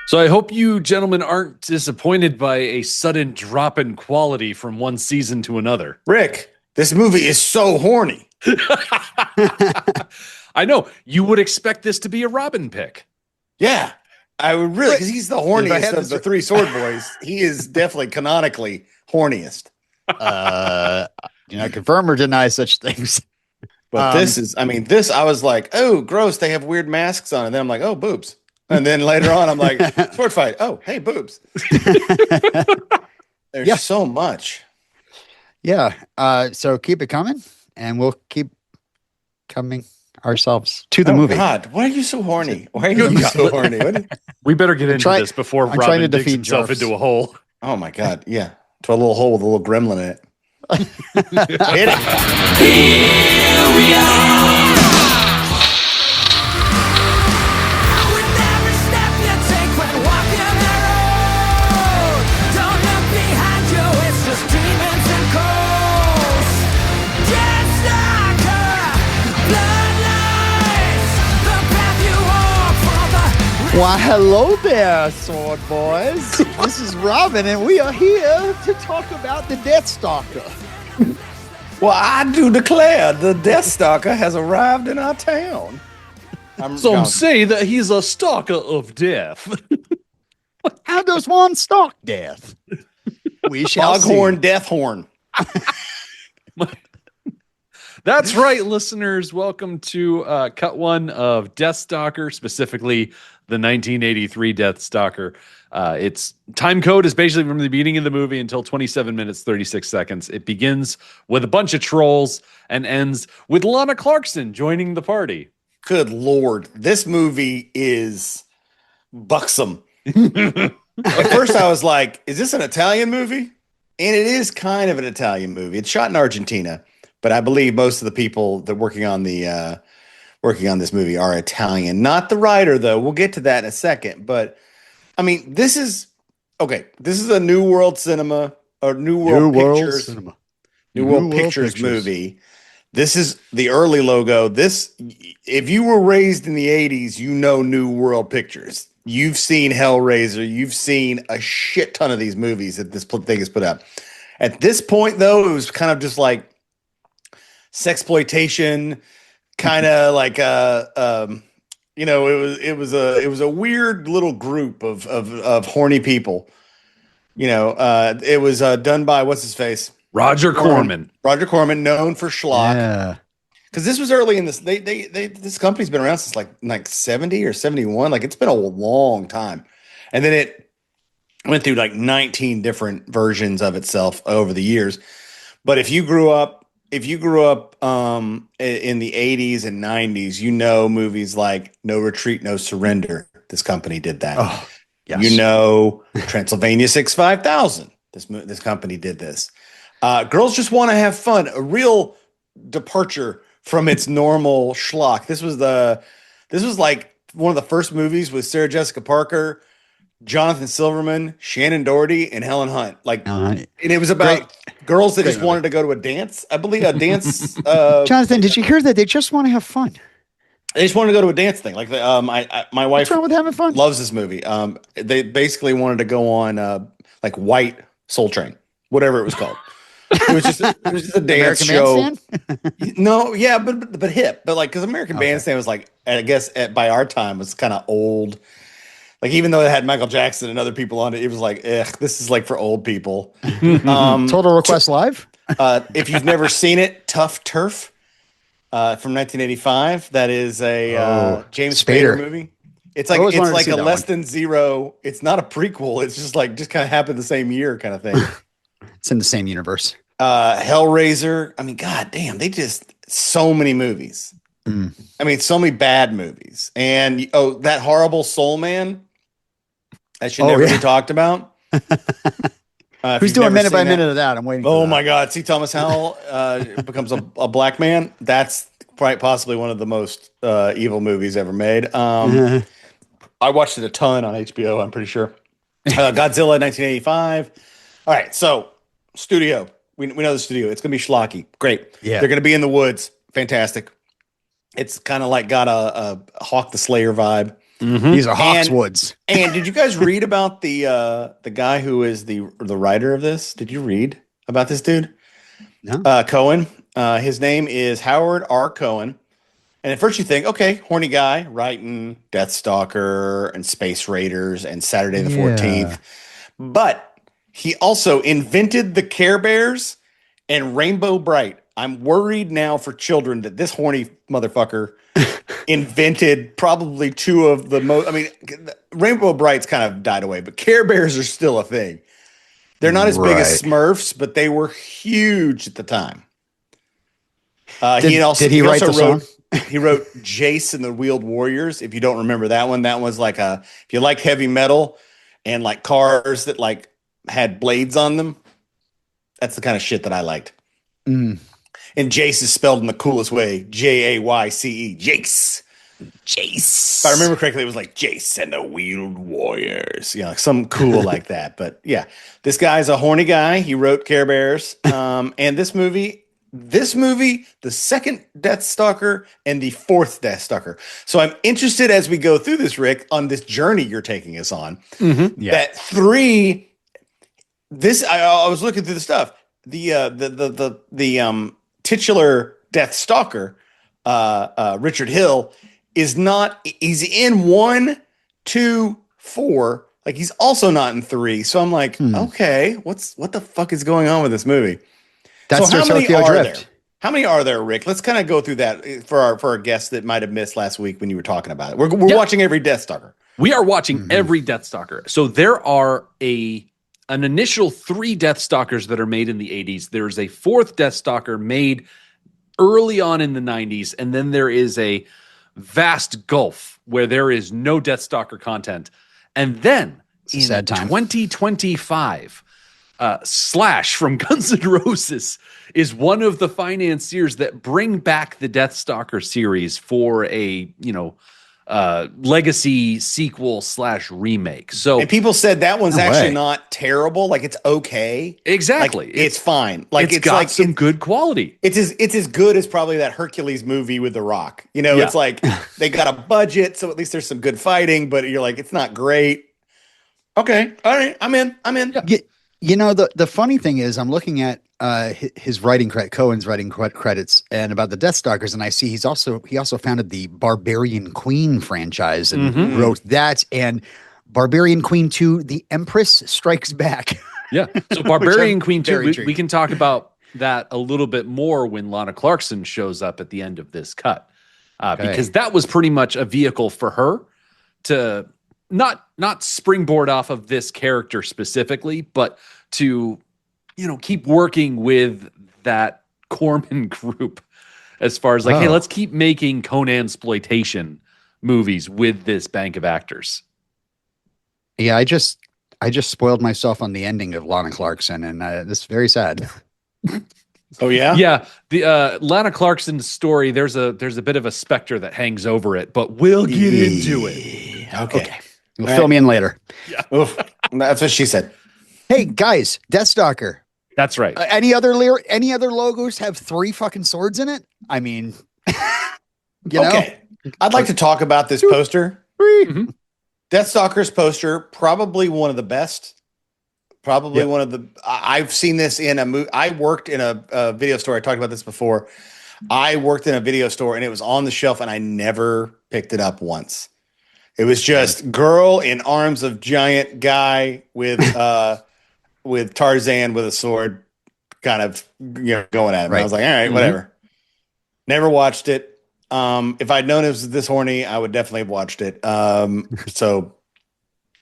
So I hope you gentlemen aren't disappointed by a sudden drop in quality from one season to another. Rick, this movie is so horny. I know. You would expect this to be a Robin pick. Yeah, I would really, because he's the horniest of the three Swordboys. He is definitely canonically horniest. Confirm or deny such things. But I was like, oh, gross. They have weird masks on. And then I'm like, oh, boobs. And then later on, I'm like, sword fight. Oh, hey, boobs. There's so much. Yeah. So keep it coming, and we'll keep coming ourselves to the movie. God, why are you so horny? Why are you so horny? We better get into this before Robin digs himself into a hole. Oh, my God. Yeah. To a little hole with a little gremlin in it. Hit it. Here we are. Why, hello there, Sword Boys. This is Robin, and we are here to talk about the Deathstalker. Well, I do declare the Deathstalker has arrived in our town. Some say that he's a stalker of death. How does one stalk death? We shall Foghorn Deathhorn. That's right, listeners. Welcome to cut one of Deathstalker, specifically the 1983 Deathstalker. Its time code is basically from the beginning of the movie until 27 minutes, 36 seconds. It begins with a bunch of trolls and ends with Lana Clarkson joining the party. Good Lord. This movie is buxom. At first I was like, is this an Italian movie? And it is kind of an Italian movie. It's shot in Argentina, but I believe most of the people that working on this movie are Italian. Not the writer, though. We'll get to that in a second. But I mean, this is a New World Cinema or New World Pictures movie. This is the early logo. This, if you were raised in the 80s, you know New World Pictures. You've seen Hellraiser. You've seen a shit ton of these movies that this thing has put out. At this point, though, it was kind of just like sexploitation, kind of like it was a weird little group of horny people. It was done by what's his face, Roger Corman. Roger Corman, known for schlock. Yeah. Because this was early in this. This company's been around since like 70 or 71. Like, it's been a long time, and then it went through like 19 different versions of itself over the years. But if you grew up in the 80s and 90s, movies like No Retreat, No Surrender. This company did that. Oh, yes. Transylvania 65000. This company did this. Girls Just Want to Have Fun. A real departure from its normal schlock. This was like one of the first movies with Sarah Jessica Parker, Jonathan Silverman, Shannon Doherty, and Helen Hunt. And it was about girls that just wanted to go to a dance. I believe a dance. Jonathan, did you hear that? They just want to have fun. They just wanted to go to a dance thing. Like my wife What's wrong with having fun? Loves this movie. They basically wanted to go on like White Soul Train, whatever it was called. It was just a dance show. No, yeah, but hip. But like, because American Bandstand was like, I guess by our time was kind of old. Like, even though it had Michael Jackson and other people on it, it was like, this is like for old people. Total Request Live. If you've never seen it, Tough Turf from 1985. That is a James Spader movie. It's like a less than zero. It's not a prequel. It's just kind of happened the same year kind of thing. It's in the same universe. Hellraiser. I mean, God damn, they just so many movies. I mean, so many bad movies. And that horrible Soul Man. That should never be talked about. Who's doing minute by minute of that? I'm waiting. Oh my God! C. Thomas Howell becomes a black man. That's quite possibly one of the most evil movies ever made. I watched it a ton on HBO. I'm pretty sure. Godzilla, 1985. All right, so studio. We know the studio. It's gonna be schlocky. Great. Yeah, they're gonna be in the woods. Fantastic. It's kind of like got a Hawk the Slayer vibe. He's a Hawkswoods. And did you guys read about the guy who is the writer of this? Did you read about this dude? No. Cohen. His name is Howard R. Cohen. And at first you think, okay, horny guy writing Deathstalker and Space Raiders and Saturday the 14th. But he also invented the Care Bears and Rainbow Bright. I'm worried now for children that this horny motherfucker invented probably two of the most. I mean, Rainbow Bright's kind of died away, but Care Bears are still a thing. They're not as big as Smurfs, but they were huge at the time. Did he write the song? He wrote Jace and the Wheeled Warriors. If you don't remember that one, that was like if you like heavy metal and like cars that like had blades on them, that's the kind of shit that I liked. Mm. And Jace is spelled in the coolest way, Jayce. Jace. If I remember correctly, it was like Jace and the Wheeled Warriors. You know, like some cool like that. But yeah, this guy's a horny guy. He wrote Care Bears. And this movie, the second Deathstalker and the fourth Deathstalker. So I'm interested as we go through this, Rick, on this journey you're taking us on. Mm-hmm. Yeah. That three. I was looking through the stuff. The titular Deathstalker, Richard Hill, is not. He's in 1, 2, 4. Like he's also not in 3. So I'm like, okay, what the fuck is going on with this movie? That's so how many Tokyo are Drift. there? How many are there, Rick? Let's kind of go through that for our guests that might have missed last week when you were talking about it. We're watching every Deathstalker. We are watching every Deathstalker. So there are an initial 3 Deathstalkers that are made in the 80s. There's a 4th Deathstalker made early on in the 90s, and then there is a vast gulf where there is no Deathstalker content. And then in 2025, Slash from Guns N' Roses is one of the financiers that bring back the Deathstalker series for a, legacy sequel / remake. So and people said that one's actually not terrible. Like it's okay. Exactly. Like, it's fine. Like it's got like some good quality. It's as good as probably that Hercules movie with The Rock. It's like they got a budget, so at least there's some good fighting, but you're like, it's not great. Okay. All right. I'm in. Yeah. The funny thing is I'm looking at his writing Cohen's writing credits and about the Deathstalkers, and I see he also founded the Barbarian Queen franchise and wrote that, and Barbarian Queen 2, The Empress Strikes Back. Yeah. So Barbarian Queen 2, we can talk about that a little bit more when Lana Clarkson shows up at the end of this cut. Because that was pretty much a vehicle for her to not springboard off of this character specifically, but to keep working with that Corman group as far as like, hey, let's keep making Conan-sploitation movies with this bank of actors. Yeah, I just spoiled myself on the ending of Lana Clarkson, and this is very sad. Oh yeah, yeah. The Lana Clarkson story, there's a bit of a specter that hangs over it, but we'll get into it. Okay. You'll fill me in later. Yeah, that's what she said. Hey guys, Deathstalker. That's right. Any other logos have 3 fucking swords in it? I mean, okay. I'd like to talk about this poster. Mm-hmm. Deathstalker's poster, probably one of the best. Probably one of the. I've seen this in a movie. I worked in a video store. I talked about this before. I worked in a video store, and it was on the shelf, and I never picked it up once. It was just girl in arms of giant guy with Tarzan with a sword, kind of going at him. Right. I was like, all right, whatever. Never watched it. If I'd known it was this horny, I would definitely have watched it. So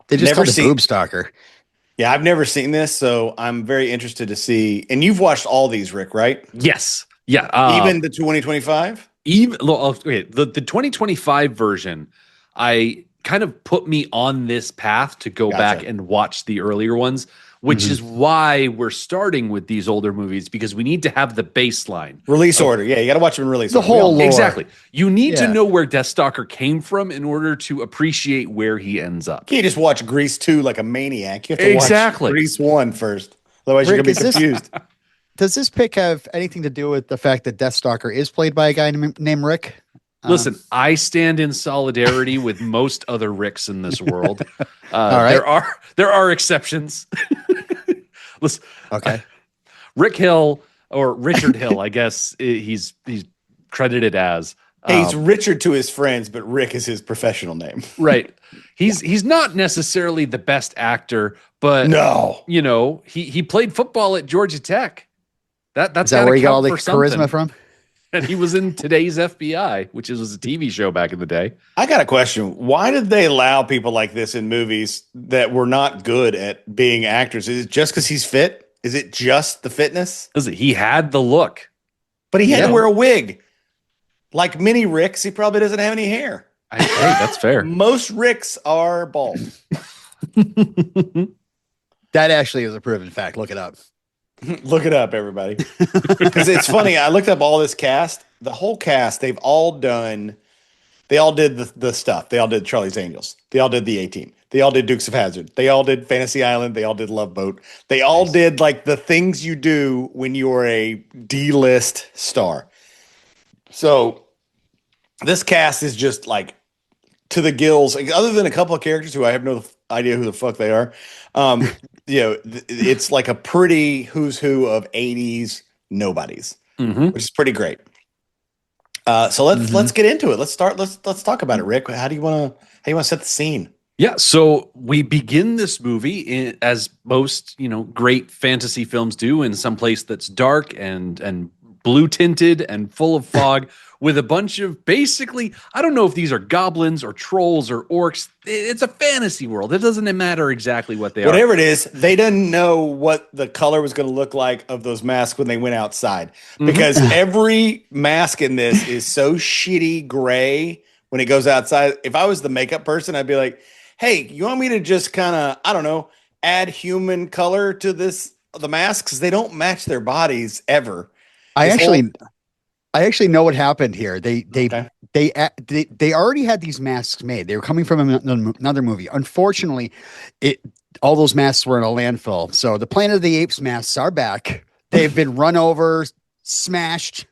they just called it Boob Stalker. Yeah, I've never seen this, so I'm very interested to see. And you've watched all these, Rick, right? Yes. Yeah. Even the 2025? The 2025 version, I kind of put me on this path to go back and watch the earlier ones, which is why we're starting with these older movies, because we need to have the baseline. Release order. Yeah, you got to watch them in release order. The whole lore. Exactly. You need to know where Deathstalker came from in order to appreciate where he ends up. You can't just watch Grease 2 like a maniac. You have to watch Grease 1 first. Otherwise, you're going to be confused. Does this pick have anything to do with the fact that Deathstalker is played by a guy named Rick? Listen, I stand in solidarity with most other Ricks in this world. All right. There are exceptions. Listen, Okay. Rick Hill or Richard Hill, I guess he's credited as. Hey, he's Richard to his friends, but Rick is his professional name. Right. He's not necessarily the best actor, but No. you know, he played football at Georgia Tech. That's Is that where he got all the charisma something. from? And he was in Today's FBI, which was a TV show back in the day. I got a question. Why did they allow people like this in movies that were not good at being actors? Is it just because he's fit? Is it just the fitness? Listen, he had the look. But he had to wear a wig. Like many Ricks, he probably doesn't have any hair. Hey, that's fair. Most Ricks are bald. That actually is a proven fact. Look it up. Look it up, everybody. Because it's funny. I looked up all this cast. The whole cast, they all did the stuff. They all did Charlie's Angels. They all did the A-Team. They all did Dukes of Hazzard. They all did Fantasy Island. They all did Love Boat. They all did like the things you do when you're a D-list star. So this cast is just like to the gills. Like, other than a couple of characters who I have no idea who the fuck they are. You know, it's like a pretty who's who of 80s nobodies, which is pretty great. So let's get into it. Let's start. Let's talk about it, Rick. How do you want to set the scene? Yeah, so we begin this movie as most, you know, great fantasy films do, in some place that's dark and blue tinted and full of fog, with a bunch of basically, I don't know if these are goblins or trolls or orcs. It's a fantasy world. It doesn't matter exactly what they are. Whatever it is, they didn't know what the color was going to look like of those masks when they went outside, because every mask in this is so shitty gray when it goes outside. If I was the makeup person, I'd be like, hey, you want me to just kind of, I don't know, add human color to the masks? They don't match their bodies ever. I actually know what happened here. They already had these masks made. They were coming from another movie. Unfortunately, all those masks were in a landfill. So the Planet of the Apes masks are back. They've been run over, smashed,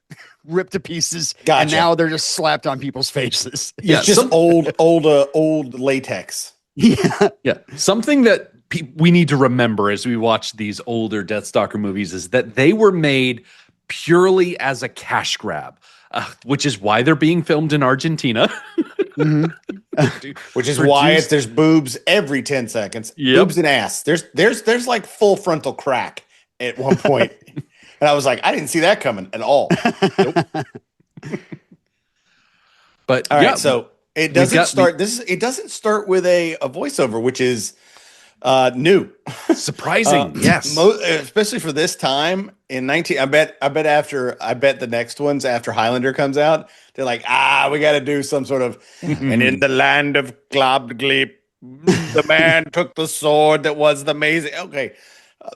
ripped to pieces, and now they're just slapped on people's faces. Yeah, it's just old latex. Yeah. Something that we need to remember as we watch these older Deathstalker movies is that they were made purely as a cash grab, which is why they're being filmed in Argentina. Which is why there's boobs every 10 seconds. Boobs and ass. There's like full frontal crack at one point. And I was like, I didn't see that coming at all. But all right, so it doesn't start. It doesn't start with a voiceover, which is new, surprising. Yes, especially for this time in 19. I bet the next ones after Highlander comes out, they're like, we got to do some sort of. And in the land of Globgleep, the man took the sword that was the amazing. Okay,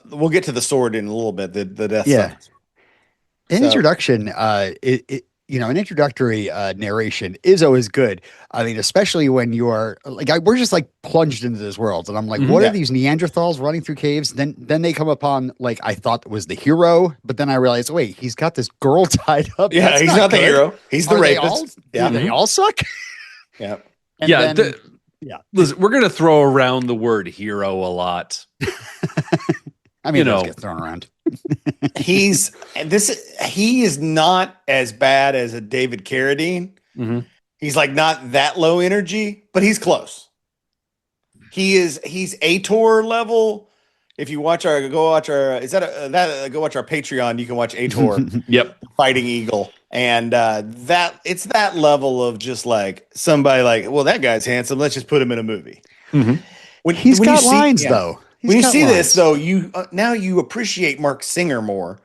we'll get to the sword in a little bit. The death. Yeah. Introduction. An introductory narration is always good. I mean, especially when you're like, we're just like plunged into this world, and I'm like, what are these Neanderthals running through caves? Then they come upon, like, I thought was the hero, but then I realized, wait, he's got this girl tied up. Yeah, he's not the hero. He's the rapist. Do they all suck? Yeah. Listen, we're gonna throw around the word hero a lot. I mean, it gets thrown around. He is not as bad as a David Carradine. He's like not that low energy, but he's close. He's Ator level. If you go watch our Patreon, you can watch Ator. Yep. Fighting Eagle. And it's that level of just like somebody like, well, that guy's handsome. Let's just put him in a movie. When he's got lines though. When you see this, though, now you appreciate Mark Singer more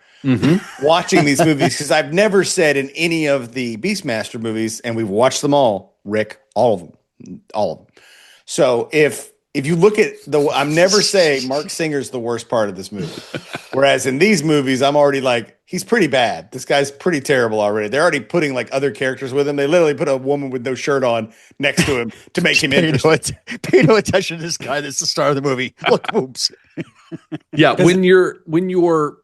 watching these movies, because I've never said in any of the Beastmaster movies, and we've watched them all, Rick, all of them. So if you look at I'm never say Mark Singer's the worst part of this movie, whereas in these movies, I'm already like, he's pretty bad. This guy's pretty terrible already. They're already putting like other characters with him. They literally put a woman with no shirt on next to him to make him interesting. Pay no attention to this guy. That's the star of the movie. Look, boobs. Yeah, when you're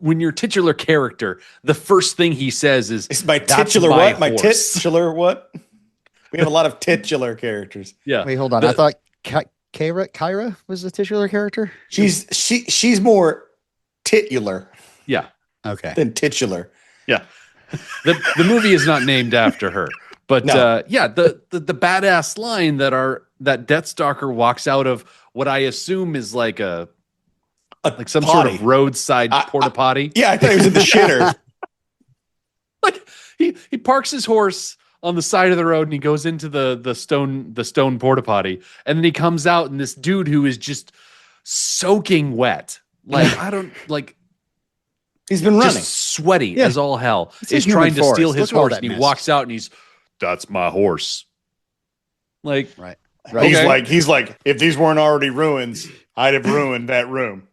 when your titular character, the first thing he says is, It's my "That's titular my what? My horse." titular what? We have a lot of titular characters. Yeah. Wait, hold on. I thought Kyra was the titular character. She's more titular Yeah. Okay. than titular. Yeah. The movie is not named after her. But No. the badass line that Deathstalker walks out of what I assume is like some sort potty. of roadside porta potty. Yeah, I thought he was in the shitter. Like he parks his horse on the side of the road and he goes into the stone porta potty, and then he comes out and this dude who is just soaking wet, like I don't like. He's been running, just sweaty as all hell. It's Is a human trying to steal forest. his Look at all horse, that and he mist. walks out and he's, "That's my horse." Like, Right. He's like, if these weren't already ruins, I'd have ruined that room.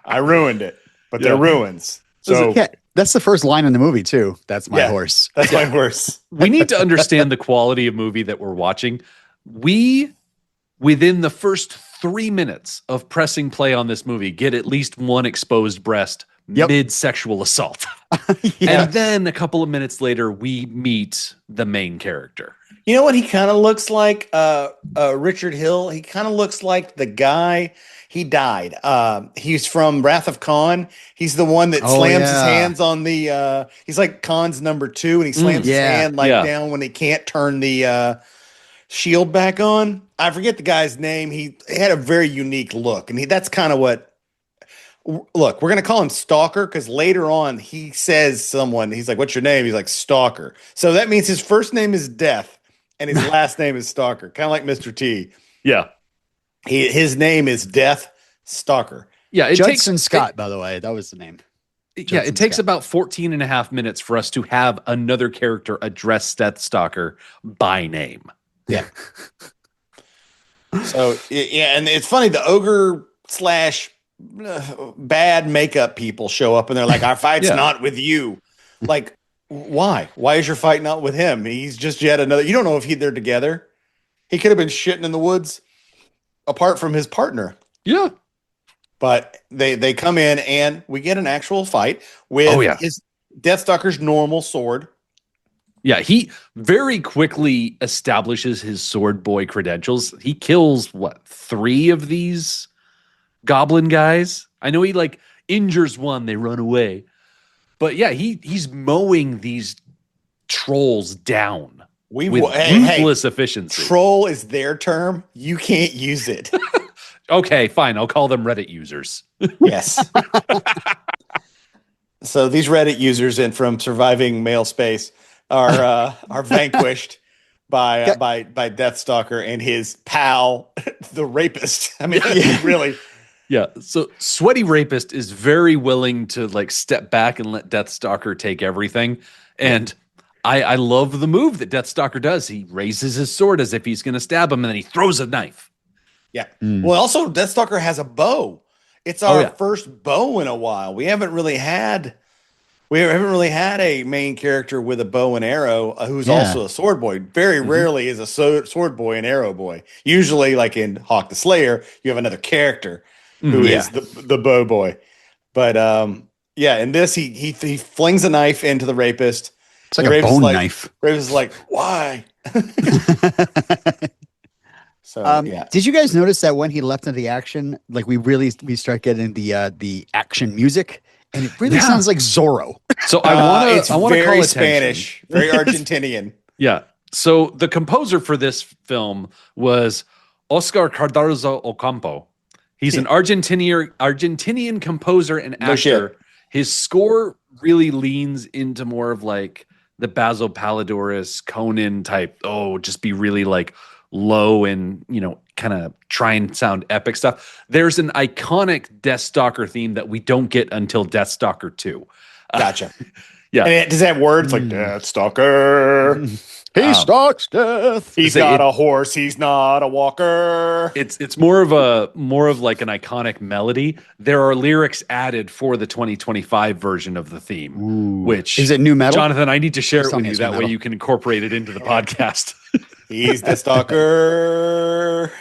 I ruined it, but they're ruins. So Yeah, that's the first line in the movie too. That's my Yeah. horse. that's my horse. we need to understand the quality of movie that we're watching. We, within the first 3 minutes of pressing play on this movie, get at least one exposed breast mid-sexual assault. Yeah. And then a couple of minutes later, we meet the main character. You know what he kind of looks like? Richard Hill. He kind of looks like the guy. He died. He's from Wrath of Khan. He's the one that slams his hands on the. He's like Khan's number 2, and he slams his hand down when he can't turn the shield back on. I forget the guy's name. He had a very unique look, and that's kind of what. Look, we're gonna call him Stalker because later on he says he's like, "What's your name?" He's like, "Stalker." So that means his first name is Death, and his last name is Stalker, kind of like Mr. T. Yeah. His name is Death Stalker. Yeah. Judson Scott, by the way, that was the name. It takes about 14 and a half minutes for us to have another character address Deathstalker by name. Yeah. So yeah, and it's funny. The ogre / bad makeup people show up, and they're like, "Our fight's not with you." Like, why? Why is your fight not with him? He's just yet another. You don't know if they're together. He could have been shitting in the woods, apart from his partner. Yeah. But they come in, and we get an actual fight with his Deathstalker's normal sword. Yeah, he very quickly establishes his sword boy credentials. He kills 3 of these goblin guys. I know he like injures one, they run away. But yeah, he's mowing these trolls down with ruthless efficiency. Troll is their term. You can't use it. Okay, fine. I'll call them Reddit users. Yes. So these Reddit users and from surviving male space are vanquished by Deathstalker and his pal, the rapist. I mean, really. Yeah. So Sweaty Rapist is very willing to like step back and let Deathstalker take everything. And I love the move that Deathstalker does. He raises his sword as if he's going to stab him, and then he throws a knife. Yeah. Well, also Deathstalker has a bow. It's our first bow in a while. We haven't really had a main character with a bow and arrow who's also a sword boy. Very rarely is a sword boy and arrow boy. Usually, like in Hawk the Slayer, you have another character who is the bow boy. But in this he flings a knife into the rapist. It's like a bone knife. Rapist is like, why? So did you guys notice that when he left into the action, like we start getting the action music, and it really sounds like Zorro. So I want to call very attention. Spanish, very Argentinian. Yeah. So the composer for this film was Oscar Cardozo Ocampo. He's an Argentinian composer and actor. His score really leans into more of like the Basil Palladores, Conan type. Just be really like low and, kind of try and sound epic stuff. There's an iconic Deathstalker theme that we don't get until Deathstalker 2. Gotcha. Yeah. And does it have words like Deathstalker? He stalks death. He's got a horse. He's not a walker. It's more of like an iconic melody. There are lyrics added for the 2025 version of the theme, which is it new metal? Jonathan, I need to share it with you. It's That new way metal. you can incorporate it into the podcast. He's the stalker.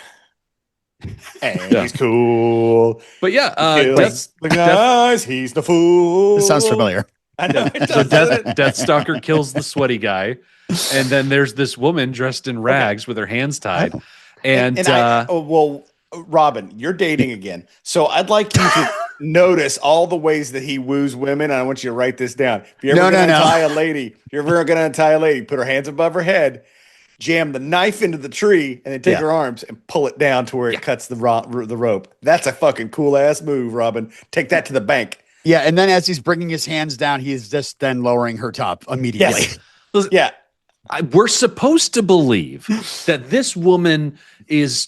And Yeah. he's cool. But yeah, Kills the guys. He's the fool. This sounds familiar. I know. It so does, doesn't it? Deathstalker kills the sweaty guy, and then there's this woman dressed in rags with her hands tied, and Robin, you're dating again, so I'd like you to notice all the ways that he woos women. And I want you to write this down. If you're ever going to untie a lady, put her hands above her head, jam the knife into the tree, and then take her arms and pull it down to where it cuts the rope. That's a fucking cool ass move, Robin. Take that to the bank. Yeah, and then as he's bringing his hands down, he's just then lowering her top immediately. Yes. Yeah. We're supposed to believe that this woman is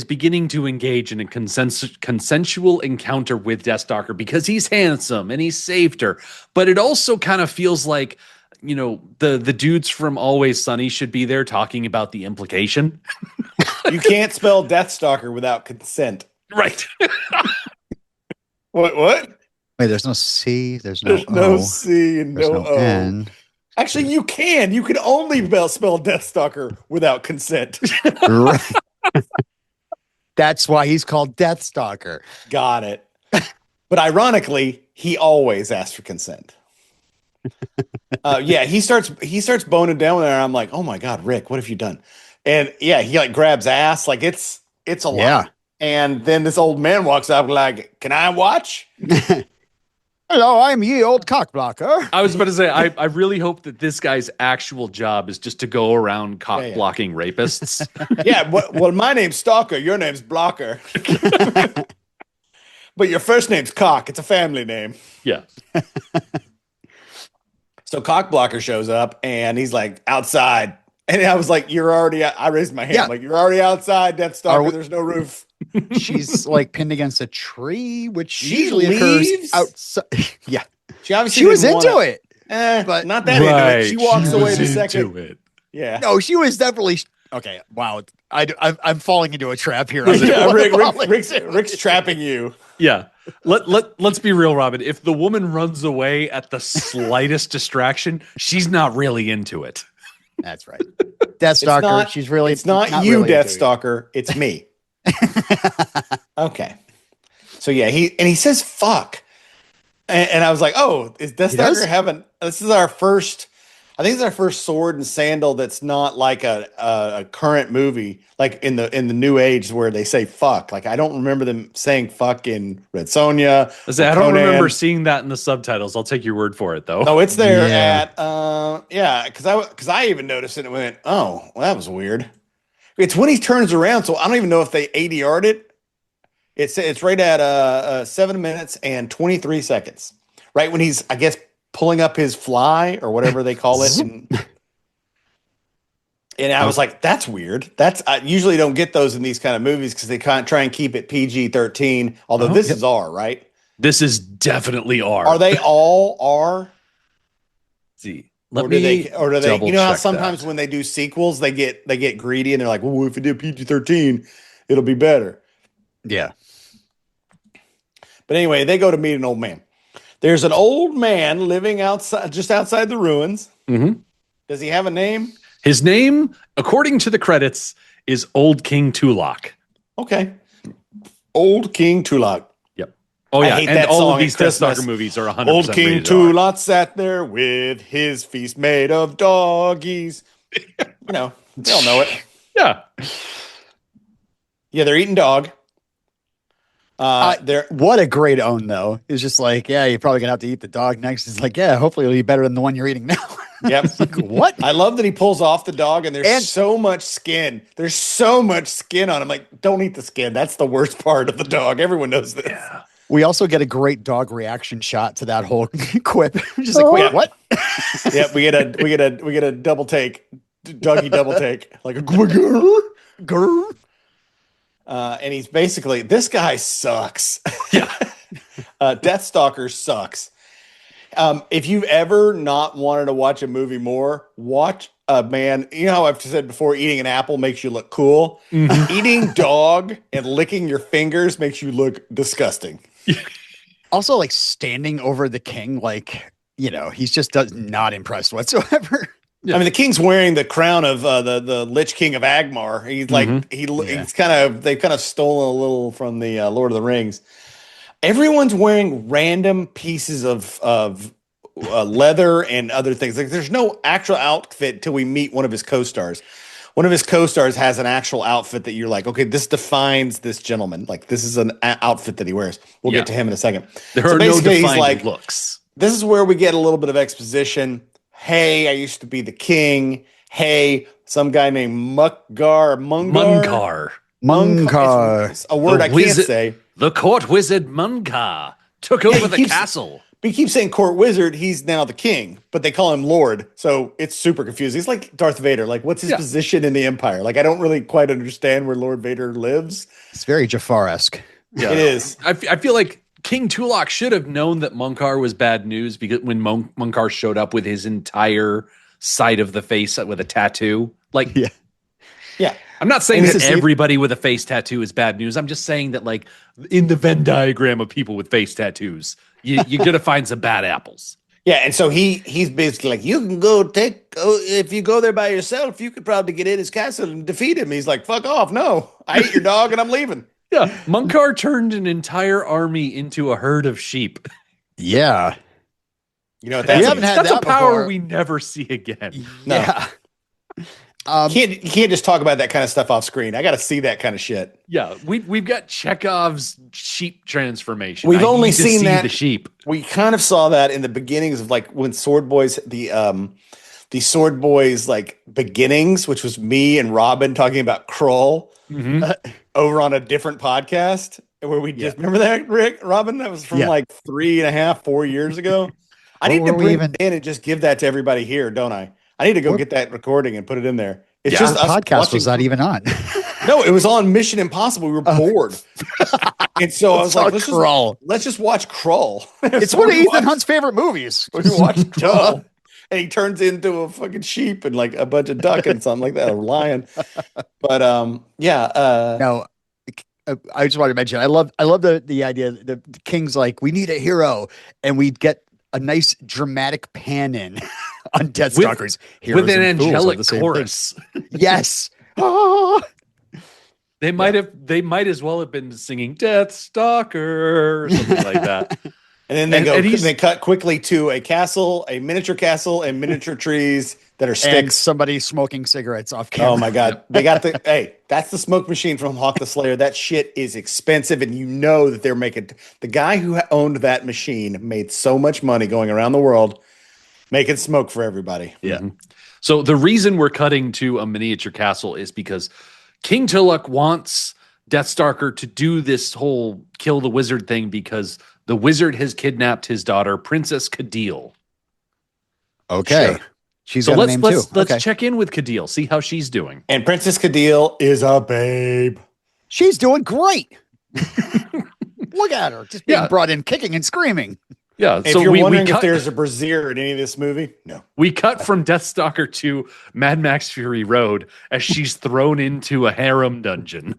beginning to engage in a consensual encounter with Deathstalker because he's handsome and he saved her. But it also kind of feels like, you know, the dudes from Always Sunny should be there talking about the implication. You can't spell Deathstalker without consent. Right. What? Wait, there's no C, there's no no O, C and there's no O. N. Actually, you can. You can only spell Deathstalker without consent. Right. That's why he's called Deathstalker. Got it. But ironically, he always asks for consent. He starts boning down there, and I'm like, oh my God, Rick, what have you done? And yeah, he like grabs ass, like it's a lot. Yeah. And then this old man walks up like, can I watch? Hello, I'm ye old cockblocker. I was about to say, I really hope that this guy's actual job is just to go around cock blocking rapists. Yeah, well, my name's Stalker, your name's Blocker. But your first name's Cock. It's a family name. Yeah. So Cock Blocker shows up and he's like outside. And I was like, you're already out. I raised my hand. Yeah. Like, you're already outside, Deathstalker. There's no roof. She's like pinned against a tree, which She usually leaves? occurs outside. Yeah. She obviously She was didn't into wanna- it. but not that into it. She walks away the was second. into it. Yeah. No, she was definitely okay. Wow, I'm falling into a trap here. Yeah, Rick's trapping you. Yeah. Let's be real, Robin. If the woman runs away at the slightest distraction, she's not really into it. That's right. Deathstalker. She's really. It's not you, really into it. Deathstalker. It's me. Okay. So yeah, he says fuck, and I was like, oh, is Deathstalker having? This is our first. I think it's our first sword and sandal that's not like a current movie, like in the new age where they say fuck. Like I don't remember them saying fuck in Red Sonja. I don't remember seeing that in the subtitles. I'll take your word for it, though. No, it's there Yeah. because I even noticed it and went, oh, well, that was weird. It's when he turns around, so I don't even know if they ADR'd it. It's right at 7 minutes and 23 seconds. Right when he's, I guess, pulling up his fly or whatever they call it. And I was like, that's weird. I usually don't get those in these kind of movies because they can't try and keep it PG-13. Although this is R, right? This is definitely R. Are they all R? Let's see. Or do they? You know how double-check sometimes when they do sequels, they get greedy and they're like, well, if we did PG-13, it'll be better. Yeah. But anyway, they go to meet an old man. There's an old man living just outside the ruins. Mm-hmm. Does he have a name? His name, according to the credits, is Old King Tulak. Okay. Old King Tulak. Yep. Oh, yeah. I hate And that all song of at these Christmas. Deathstalker movies are 100% Old King rated R. Tulak sat there with his feast made of doggies. You know, they all know it. Yeah. Yeah, they're eating dog. They're What a great own though. It's just like, yeah, you're probably gonna have to eat the dog next. It's like, yeah, hopefully it'll be better than the one you're eating now. Yep. What? I love that he pulls off the dog and there's so much skin. There's so much skin on him. Like, don't eat the skin. That's the worst part of the dog. Everyone knows this. Yeah. We also get a great dog reaction shot to that whole quip. Just like, wait, what? Yep, we get a double take. Doggy double take. Like a grrr. And he's basically, this guy sucks. Yeah. Deathstalker sucks. If you've ever not wanted to watch a movie more, watch a man. You know how I've said before, eating an apple makes you look cool. Mm-hmm. Eating dog and licking your fingers makes you look disgusting. Also, like standing over the king, like, you know, he's just not impressed whatsoever. Yeah. I mean, the king's wearing the crown of the Lich King of Agmar. He's like he's they've kind of stolen a little from the Lord of the Rings. Everyone's wearing random pieces of leather and other things. Like there's no actual outfit till we meet one of his co-stars. One of his co-stars has an actual outfit that you're like, okay, this defines this gentleman. Like this is an outfit that he wears. We'll get to him in a second. There are no basically, defined looks. This is where we get a little bit of exposition. Hey, I used to be the king. Hey, some guy named Mungar. It's a word I can't say. The court wizard Mungar took over the castle. But he keeps saying court wizard. He's now the king, but they call him Lord. So it's super confusing. He's like Darth Vader. Like, what's his position in the Empire? Like, I don't really quite understand where Lord Vader lives. It's very Jafar-esque. Yeah. It is. I feel like King Tulak should have known that Munkar was bad news because when Munkar showed up with his entire side of the face with a tattoo, like, yeah. I'm not saying that everybody with a face tattoo is bad news. I'm just saying that, like, in the Venn diagram of people with face tattoos, you're gonna find some bad apples. Yeah, and so he's basically like, you can if you go there by yourself, you could probably get in his castle and defeat him. He's like, fuck off, no, I ate your dog and I'm leaving. Yeah, Munkar turned an entire army into a herd of sheep. Yeah. You know, that's a power we never see again. No. Yeah. You can't just talk about that kind of stuff off screen. I got to see that kind of shit. Yeah, we've got Chekhov's sheep transformation. We've only seen the sheep. We kind of saw that in the beginnings of like when Swordboys, the Swordboys like beginnings, which was me and Robin talking about Kroll over on a different podcast where we just remember that, Robin? That was from like 3.5, 4 years ago. I need to bring it in and just give that to everybody here, don't I? I need to go get that recording and put it in there. It's just us podcast was not even on. No, it was on Mission Impossible. We were bored. And so I was like, let's just watch Kroll. It's one of Ethan Hunt's favorite movies. We watched Kroll. And he turns into a fucking sheep and like a bunch of duck and something like that, a lion. But No, I just wanted to mention, I love the idea the king's like, we need a hero, and we'd get a nice dramatic pan in on Deathstalkers with an angelic chorus. Yes. They might as well have been singing Deathstalker or something like that. And then they cut quickly to a castle, a miniature castle, and miniature trees that are sticks. And somebody smoking cigarettes off camera. Oh my God. They got that's the smoke machine from Hawk the Slayer. That shit is expensive. And you know that they're making, the guy who owned that machine made so much money going around the world making smoke for everybody. Yeah. So the reason we're cutting to a miniature castle is because King Tulak wants Deathstalker to do this whole kill the wizard thing because the wizard has kidnapped his daughter, Princess Cadil. Okay. Sure. She's got a name too. Let's check in with Cadil, see how she's doing. And Princess Cadil is a babe. She's doing great. Look at her, just being brought in kicking and screaming. Yeah. If you're wondering if there's a brassiere in any of this movie, no. We cut from Deathstalker to Mad Max Fury Road as she's thrown into a harem dungeon.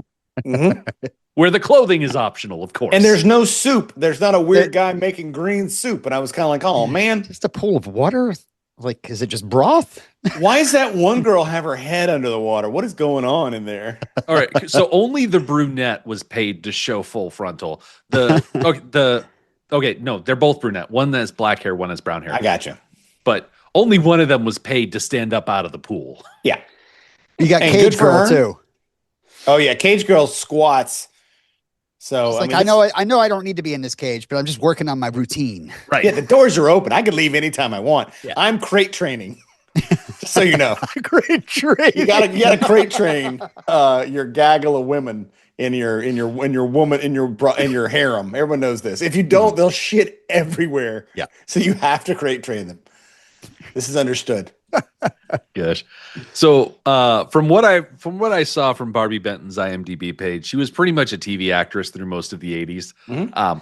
Where the clothing is optional, of course. And there's no soup. There's not a weird guy making green soup. And I was kind of like, oh, man. Just a pool of water? Like, is it just broth? Why does that one girl have her head under the water? What is going on in there? All right. So only the brunette was paid to show full frontal. No, they're both brunette. One has black hair, one has brown hair. I gotcha. But only one of them was paid to stand up out of the pool. Yeah. You got Cage Girl, too. Oh, yeah. Cage Girl squats. So like, I know I don't need to be in this cage, but I'm just working on my routine. Right. Yeah, the doors are open. I could leave anytime I want. Yeah. I'm crate training. Just so you know. Crate train. You gotta crate train your gaggle of women in your harem. Everyone knows this. If you don't, they'll shit everywhere. Yeah. So you have to crate train them. This is understood. Gosh. So from what I saw from Barbie Benton's IMDb page, she was pretty much a TV actress through most of the 80s.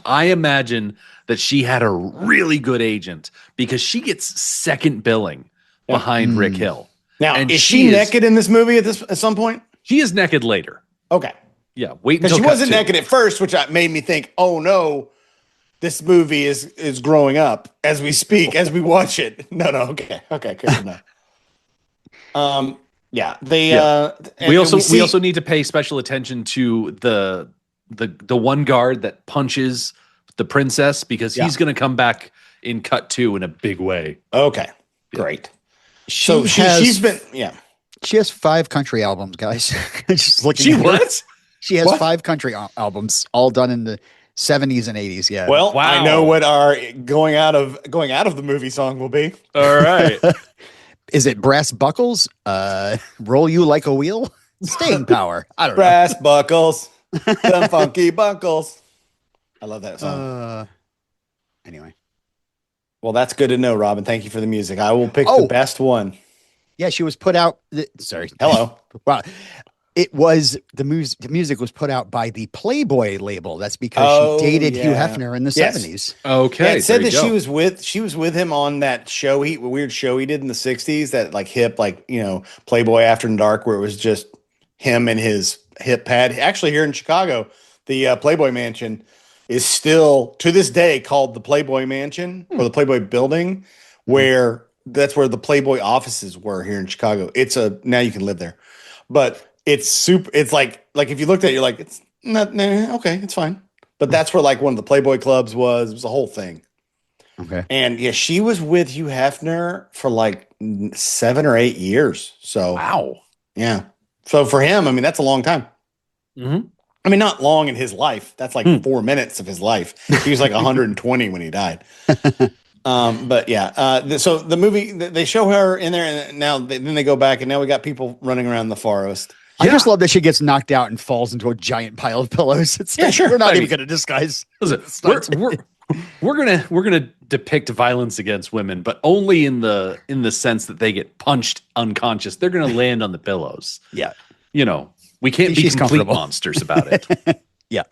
I imagine that she had a really good agent because she gets second billing behind Rick Hill. Now, is she naked in this movie at some point? She is naked later. Okay. Yeah. Wait until she wasn't naked at first, which made me think, oh no, this movie is growing up as we speak, as we watch it. No, okay, good enough. Yeah, they. Yeah. And We also see- we also need to pay special attention to the one guard that punches the princess because he's going to come back in cut 2 in a big way. Okay, great. She's Been She has 5 country albums, guys. Just looking. She at her. what? She has What? 5 country albums, all done in the 70s and 80s. Yeah. Well, Wow. I know what our going out of the movie song will be. All right. Is it Brass Buckles? Roll You Like a Wheel? Staying Power. I don't Brass buckles, some funky buckles. I love that song. know. Anyway. Well, that's good to know, Robin. Thank you for the music. I will pick Oh. the best one. Yeah, she was put out. Sorry. Hello. Wow. It was the music was put out by the Playboy label. That's because she dated Hugh Hefner in the 70s. Okay. Yeah, it said there that you she was with him on that show weird show he did in the 60s, that like hip, like, you know, Playboy After Dark, where it was just him and his hip pad. Actually, here in Chicago, the Playboy Mansion is still to this day called the Playboy Mansion or the Playboy Building, where that's where the Playboy offices were here in Chicago. Now you can live there, but it's super. It's like if you looked at it, you're like, it's not, nah, okay, it's fine. But that's where like one of the Playboy clubs was. It was a whole thing. Okay. And yeah, she was with Hugh Hefner for like 7 or 8 years. So Wow. yeah. So for him, I mean, that's a long time. Mhm. I mean, not long in his life. That's like 4 minutes of his life. He was like 120 when he died. But yeah, so the movie, they show her in there, and now then they go back, and now we got people running around the forest. I just love that she gets knocked out and falls into a giant pile of pillows. It's Yeah, like, sure. We're not I even mean- going to disguise. Listen, we're gonna depict violence against women, but only in the sense that they get punched unconscious. They're gonna land on the pillows. Yeah. You know, we can't be She's complete comfortable. monsters about it. Yeah.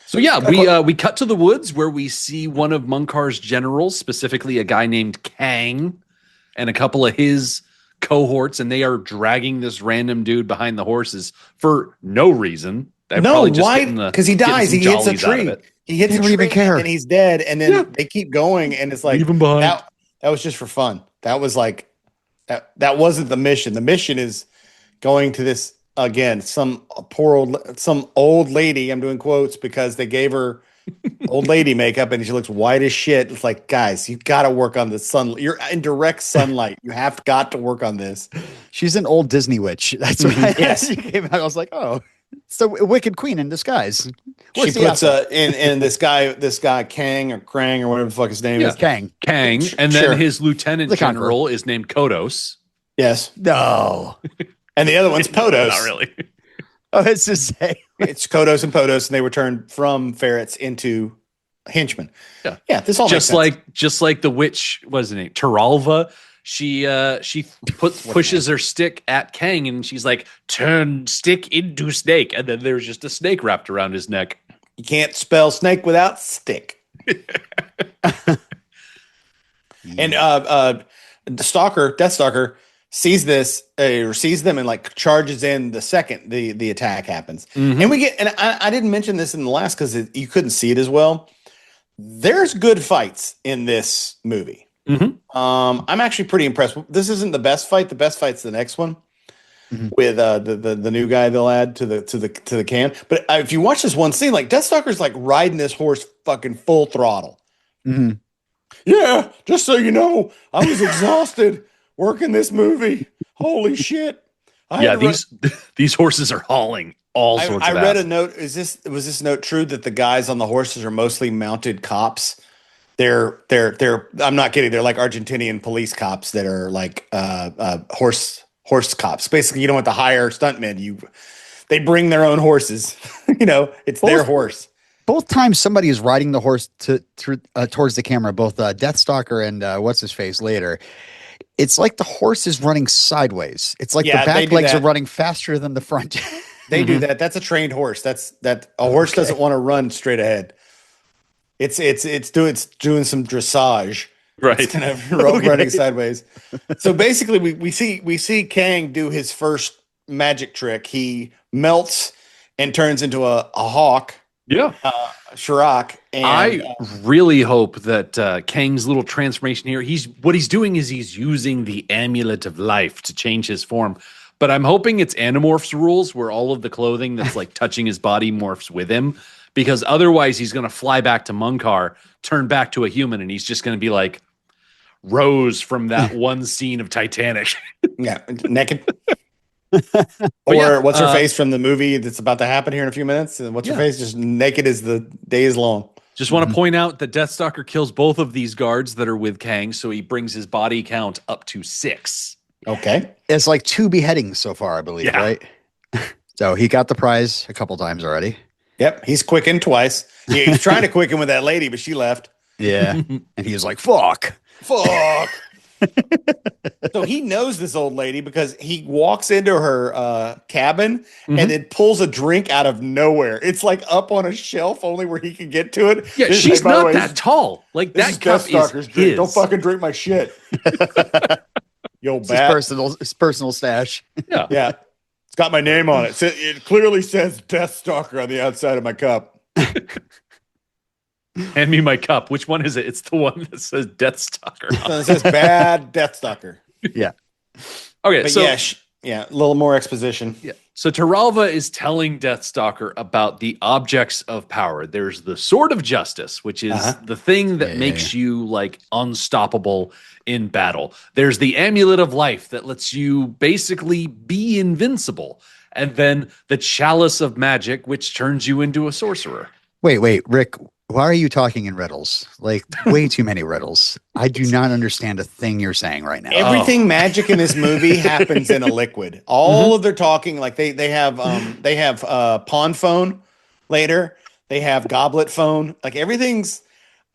So yeah, we cut to the woods where we see one of Munkar's generals, specifically a guy named Kang, and a couple of his cohorts, and they are dragging this random dude behind the horses for no reason. They're No, probably just why? getting Because he getting dies. some He hits a jollies out of tree. it. He hits They a don't even tree, care. and he's dead. And then Yeah. they keep going, and it's like Leave him behind. that was just for fun. That was like that wasn't the mission. The mission is going to this again. Some old lady. I'm doing quotes because they gave her old lady makeup, and she looks white as shit. It's like, guys, you got to work on the sun. You're in direct sunlight. You have got to work on this. She's an old Disney witch. That's what Yes. she came out. I was like, oh, it's the Wicked Queen in disguise. Where's She the puts apple? in this guy Kang or Krang or whatever the fuck his name is. Kang. Kang, and then Sure. his lieutenant The Conqueror. general is named Kodos. Yes, No. and the other one's Podos. Not really. Oh, it's to say. It's Kodos and Podos, and they were turned from ferrets into henchmen. Yeah. yeah. This all Just makes sense. like the witch, what is her name? Taralva. She pushes her stick at Kang, and she's like, "Turn stick into snake," and then there's just a snake wrapped around his neck. You can't spell snake without stick. And Deathstalker sees this or sees them and like charges in the second the attack happens. Mhm. And we get, and I didn't mention this in the last because you couldn't see it as well. There's good fights in this movie. Mhm. I'm actually pretty impressed. This isn't the best fight. The best fight's the next one with the new guy they'll add to the can. But if you watch this one scene, like Deathstalker's like riding this horse fucking full throttle. Mhm. Yeah, just so you know, I was exhausted working this movie. Holy shit! Yeah, these horses are hauling all sorts I of read ass. a note. Was this note true that the guys on the horses are mostly mounted cops? They're I'm not kidding. They're like Argentinian police cops that are like horse cops. Basically, you don't have to hire stuntmen. They bring their own horses. You know, it's their horse. Both times somebody is riding the horse towards the camera, both Deathstalker and what's his face later. It's like the horse is running sideways. It's like Yeah, the they back do legs that. are running faster than the front. They do that. That's a trained horse. That a horse doesn't want to run straight ahead. It's doing some dressage. Right. It's kind of running sideways. So basically, we see Kang do his first magic trick. He melts and turns into a hawk Yeah. Shrek. And I really hope that Kang's little transformation here, what he's doing is he's using the amulet of life to change his form. But I'm hoping it's Animorphs rules where all of the clothing that's like touching his body morphs with him, because otherwise he's going to fly back to Munkar, turn back to a human, and he's just going to be like Rose from that one scene of Titanic. yeah, naked. But Or yeah, what's her face from the movie that's about to happen here in a few minutes? And what's her face? Just naked as the day is long. Just want to point out that Deathstalker kills both of these guards that are with Kang, so he brings his body count up to 6. Okay. It's like 2 beheadings so far, I believe, Yeah. right? So he got the prize a couple times already. Yep. He's quickened twice. He's trying to quicken with that lady, but she left. Yeah. And he was like, fuck. Fuck. So he knows this old lady because he walks into her cabin and then pulls a drink out of nowhere. It's like up on a shelf only where he can get to it. Yeah, This- she's by the not way, that tall. Like This that cup is Deathstalker's drink. his. Don't fucking drink my shit. Yo, It's his bat. personal stash. Yeah. Yeah. It's got my name on it. So it clearly says Deathstalker on the outside of my cup. Hand me my cup. Which one is it? It's the one that says Deathstalker. So it says bad Deathstalker. Yeah. Okay, But so yeah, a little more exposition. yeah. So Taralva is telling Deathstalker about the objects of power. There's the Sword of Justice, which is the thing that makes you like unstoppable in battle. There's the Amulet of Life that lets you basically be invincible. And then the Chalice of Magic, which turns you into a sorcerer. Wait, Rick, why are you talking in riddles? Like way too many riddles. I do not understand a thing you're saying right now. Everything magic in this movie happens in a liquid. All of their talking, like they have pawn phone later. They have goblet phone. Like everything's.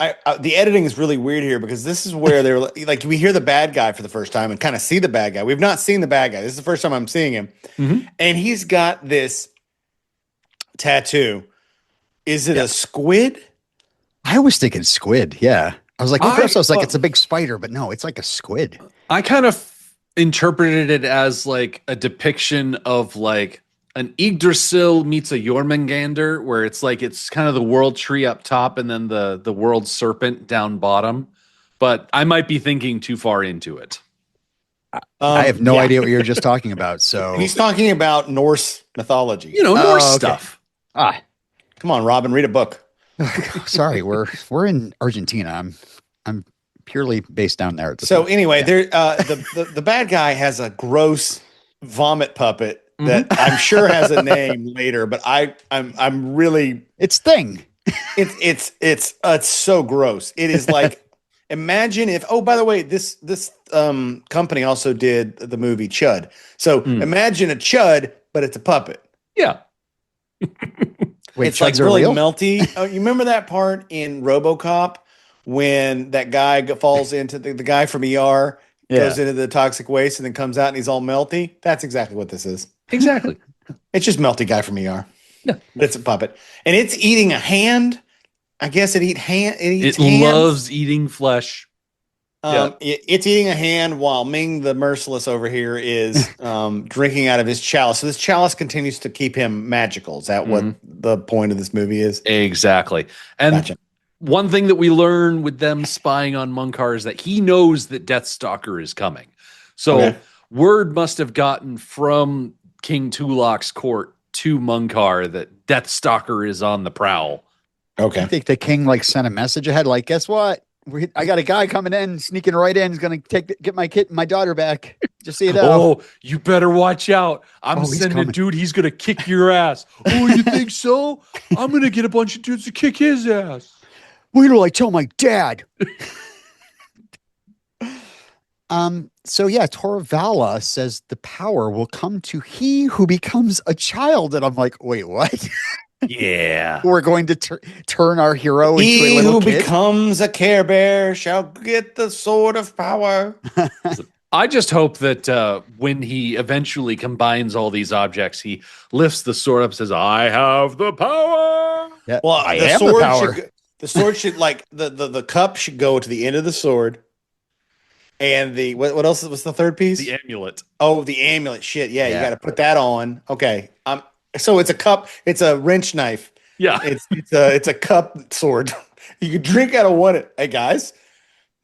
The editing is really weird here because this is where they're like we hear the bad guy for the first time and kind of see the bad guy. We've not seen the bad guy. This is the first time I'm seeing him, and he's got this tattoo. Is it a squid? I was thinking squid. Yeah. I was like, at first I was like, I- it's a big spider, but no, it's like a squid. I kind of interpreted it as like a depiction of like an Yggdrasil meets a Jormungandr, where it's like it's kind of the world tree up top and then the world serpent down bottom. But I might be thinking too far into it. I have no yeah. idea what you're just talking about. So He's talking about Norse mythology. You know, Norse okay. stuff. Come on, Robin, read a book. sorry, we're in Argentina. I'm purely based down there. At the So time. anyway, there the bad guy has a gross vomit puppet that I'm sure has a name later, but I'm really it's Thing. it's so gross. It is like imagine if by the way, this company also did the movie Chud. So imagine a Chud, but it's a puppet. Yeah. Wait, It's like chuds are really real? melty. Oh, you remember that part in RoboCop when that guy falls into the guy from ER goes into the toxic waste and then comes out and he's all melty? That's exactly what this is. Exactly. It's just melty guy from ER. Yeah. But it's a puppet. And it's eating a hand. I guess it eats It hands. loves eating flesh. It's eating a hand while Ming the Merciless over here is drinking out of his chalice. So this chalice continues to keep him magical. Is that what the point of this movie is? Exactly. And Gotcha. one thing that we learn with them spying on Munkar is that he knows that Deathstalker is coming. So Okay. word must have gotten from King Tulok's court to Munkar that Deathstalker is on the prowl. I Okay. think the king like sent a message ahead, like, guess what? I got a guy coming in, sneaking right in. He's gonna get my daughter back. Just so you know. Oh, you better watch out. I'm he's sending a coming. dude. He's going to kick your ass. Oh, you think so? I'm going to get a bunch of dudes to kick his ass. Wait till I tell my dad. So yeah, Torvala says the power will come to he who becomes a child, and I'm like, wait, what? Yeah. We're going to turn our hero into a He little who kid? becomes a Care Bear shall get the sword of power. I just hope that when he eventually combines all these objects, he lifts the sword up and says, I have the power. Yeah, Well, I the am sword the power. the sword should like the cup should go to the end of the sword. And the what else was the third piece? The amulet. Oh, the amulet. Shit. Yeah, you Yeah. got to put that on. Okay. So it's a cup. It's a wrench knife Yeah. It's a cup sword. You can drink out of one. Hey guys,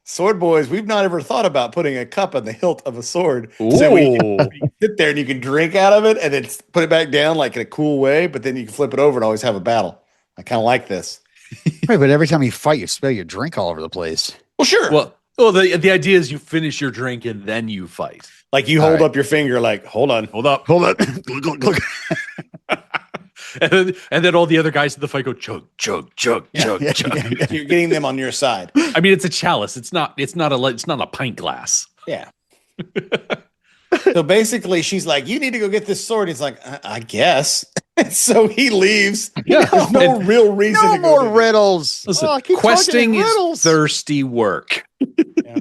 sword boys, we've not ever thought about putting a cup on the hilt of a sword. So you can sit there and you can drink out of it and then put it back down like in a cool way, but then you can flip it over and always have a battle. I kind of like this. Right, but every time you fight, you spill your drink all over the place. Well, sure. Well, the idea is you finish your drink and then you fight. Like you hold up your finger, like, hold on. Hold up. And then all the other guys in the fight go chug, chug, chug, chug, chug. You're getting them on your side. I mean, it's a chalice. It's not a pint glass. Yeah. So basically, she's like, "You need to go get this sword." He's like, "I guess." So he leaves. Yeah. There's no real reason. No to go more do it. riddles. Listen, I keep questing talking in is riddles. thirsty work. Yeah.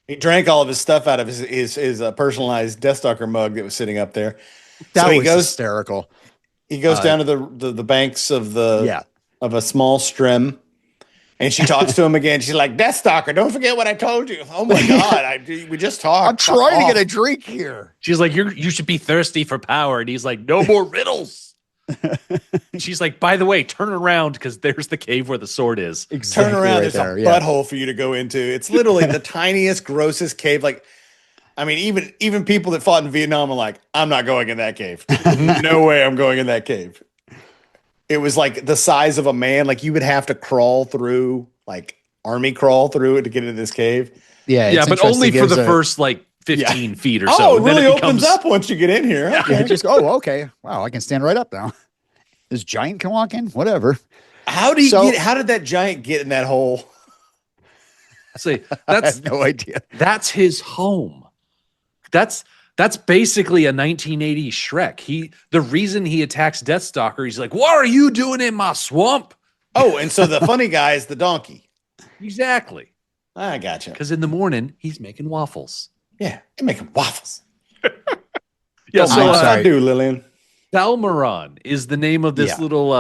He drank all of his stuff out of his personalized Deathstalker mug that was sitting up there. That So he was goes. hysterical. He goes down to the banks of of a small stream, and she talks to him again. She's like, "Deathstalker, don't forget what I told you." Oh my god, we just talked. I'm trying to get a drink here. She's like, you should be thirsty for power. And he's like, no more riddles. She's like, by the way, turn around because there's the cave where the sword is. Turn around. There's a butthole for you to go into. It's literally the tiniest, grossest cave. Like, I mean, even people that fought in Vietnam are like, I'm not going in that cave. No way I'm going in that cave. It was like the size of a man. Like you would have to crawl through, like army crawl through it to get into this cave. Yeah, but only for the first like 15 feet or so. Oh, it really opens up once you get in here. Yeah. Okay. Okay. Wow, I can stand right up now. This giant can walk in. Whatever. How did that giant get in that hole? See, I that's have no idea. that's his home. That's basically a 1980s Shrek. The reason he attacks Deathstalker, he's like, "What are you doing in my swamp?" Oh, and so the funny guy is the donkey. Exactly. I gotcha. Because in the morning he's making waffles. Yeah, you're making waffles. Yeah, so I'm sorry. I do, Lillian. Salmaron is the name of this little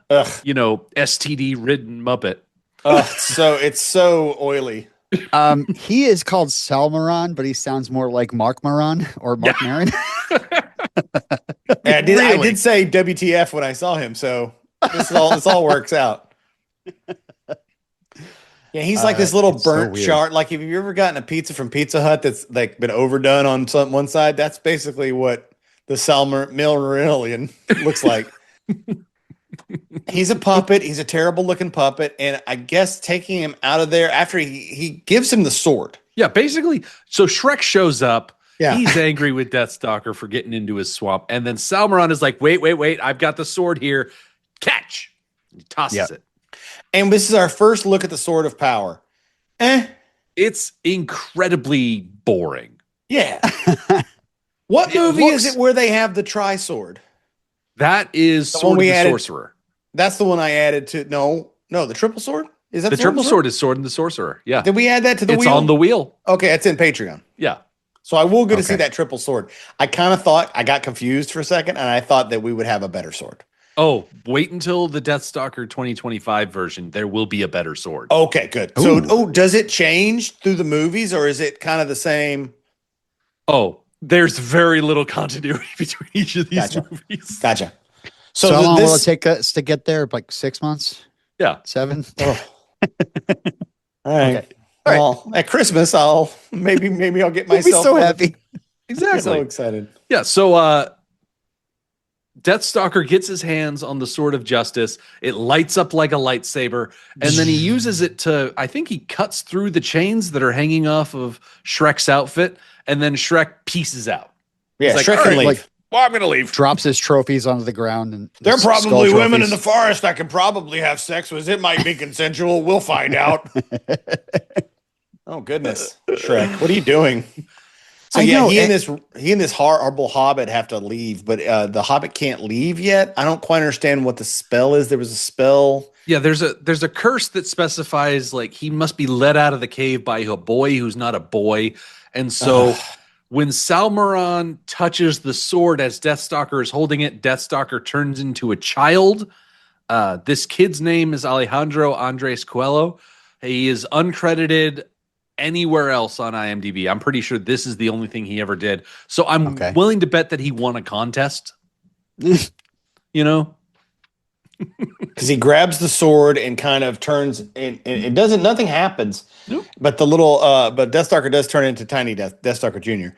STD ridden Muppet. So it's so oily. He is called Salmaron, but he sounds more like Mark Maron or Mark Maron. Yeah, I did say WTF when I saw him, so this all works out. Yeah, he's like this little burnt chart. Like, if you've ever gotten a pizza from Pizza Hut that's like been overdone on one side, that's basically what the Silmarillion looks like. He's a puppet. He's a terrible looking puppet, and I guess taking him out of there after he gives him the sword. Yeah, basically. So Shrek shows up. Yeah. He's angry with Deathstalker for getting into his swamp, and then Salmaron is like, "Wait! I've got the sword here. Catch!" He tosses it. And this is our first look at the Sword of Power. It's incredibly boring. Yeah. What movie is it where they have the tri-sword? That is Sword of the Sorcerer. That's the one I added to. No, the triple sword? Is that the triple sword? Is Sword and the Sorcerer. Yeah. Did we add that to the wheel? It's on the wheel. Okay, it's in Patreon. Yeah. So I will go to see that triple sword. I kind of thought, I got confused for a second, and I thought that we would have a better sword. Oh, wait until the Deathstalker 2025 version. There will be a better sword. Okay, good. Ooh. So, does it change through the movies, or is it kind of the same? Oh, there's very little continuity between each of these movies. Gotcha. So how long will it take us to get there? Like 6 months? Yeah. 7? Oh. All right. Okay. Well, at Christmas, maybe I'll get myself. We'll be so happy. Exactly. So excited. Yeah. So, Deathstalker gets his hands on the Sword of Justice. It lights up like a lightsaber, and then he uses it to, I think he cuts through the chains that are hanging off of Shrek's outfit, and then Shrek pieces out. Yeah, He's Shrek "All can right, leave. Well, I'm going to leave. Drops his trophies onto the ground. And There are skull probably women in trophies. the forest I can probably have sex with. It might be consensual. We'll find out. Oh, goodness. Shrek, what are you doing? So, he and this horrible hobbit have to leave, but the hobbit can't leave yet. I don't quite understand what the spell is. There was a spell. Yeah, there's a curse that specifies like he must be let out of the cave by a boy who's not a boy. And so when Salmaron touches the sword as Deathstalker is holding it, Deathstalker turns into a child. This kid's name is Alejandro Andres Coelho. He is uncredited anywhere else on IMDb. I'm pretty sure this is the only thing he ever did. So I'm willing to bet that he won a contest. You know? because he grabs the sword and kind of turns, and it doesn't. Nothing happens. Nope. But but Deathstalker does turn into Tiny Deathstalker Jr.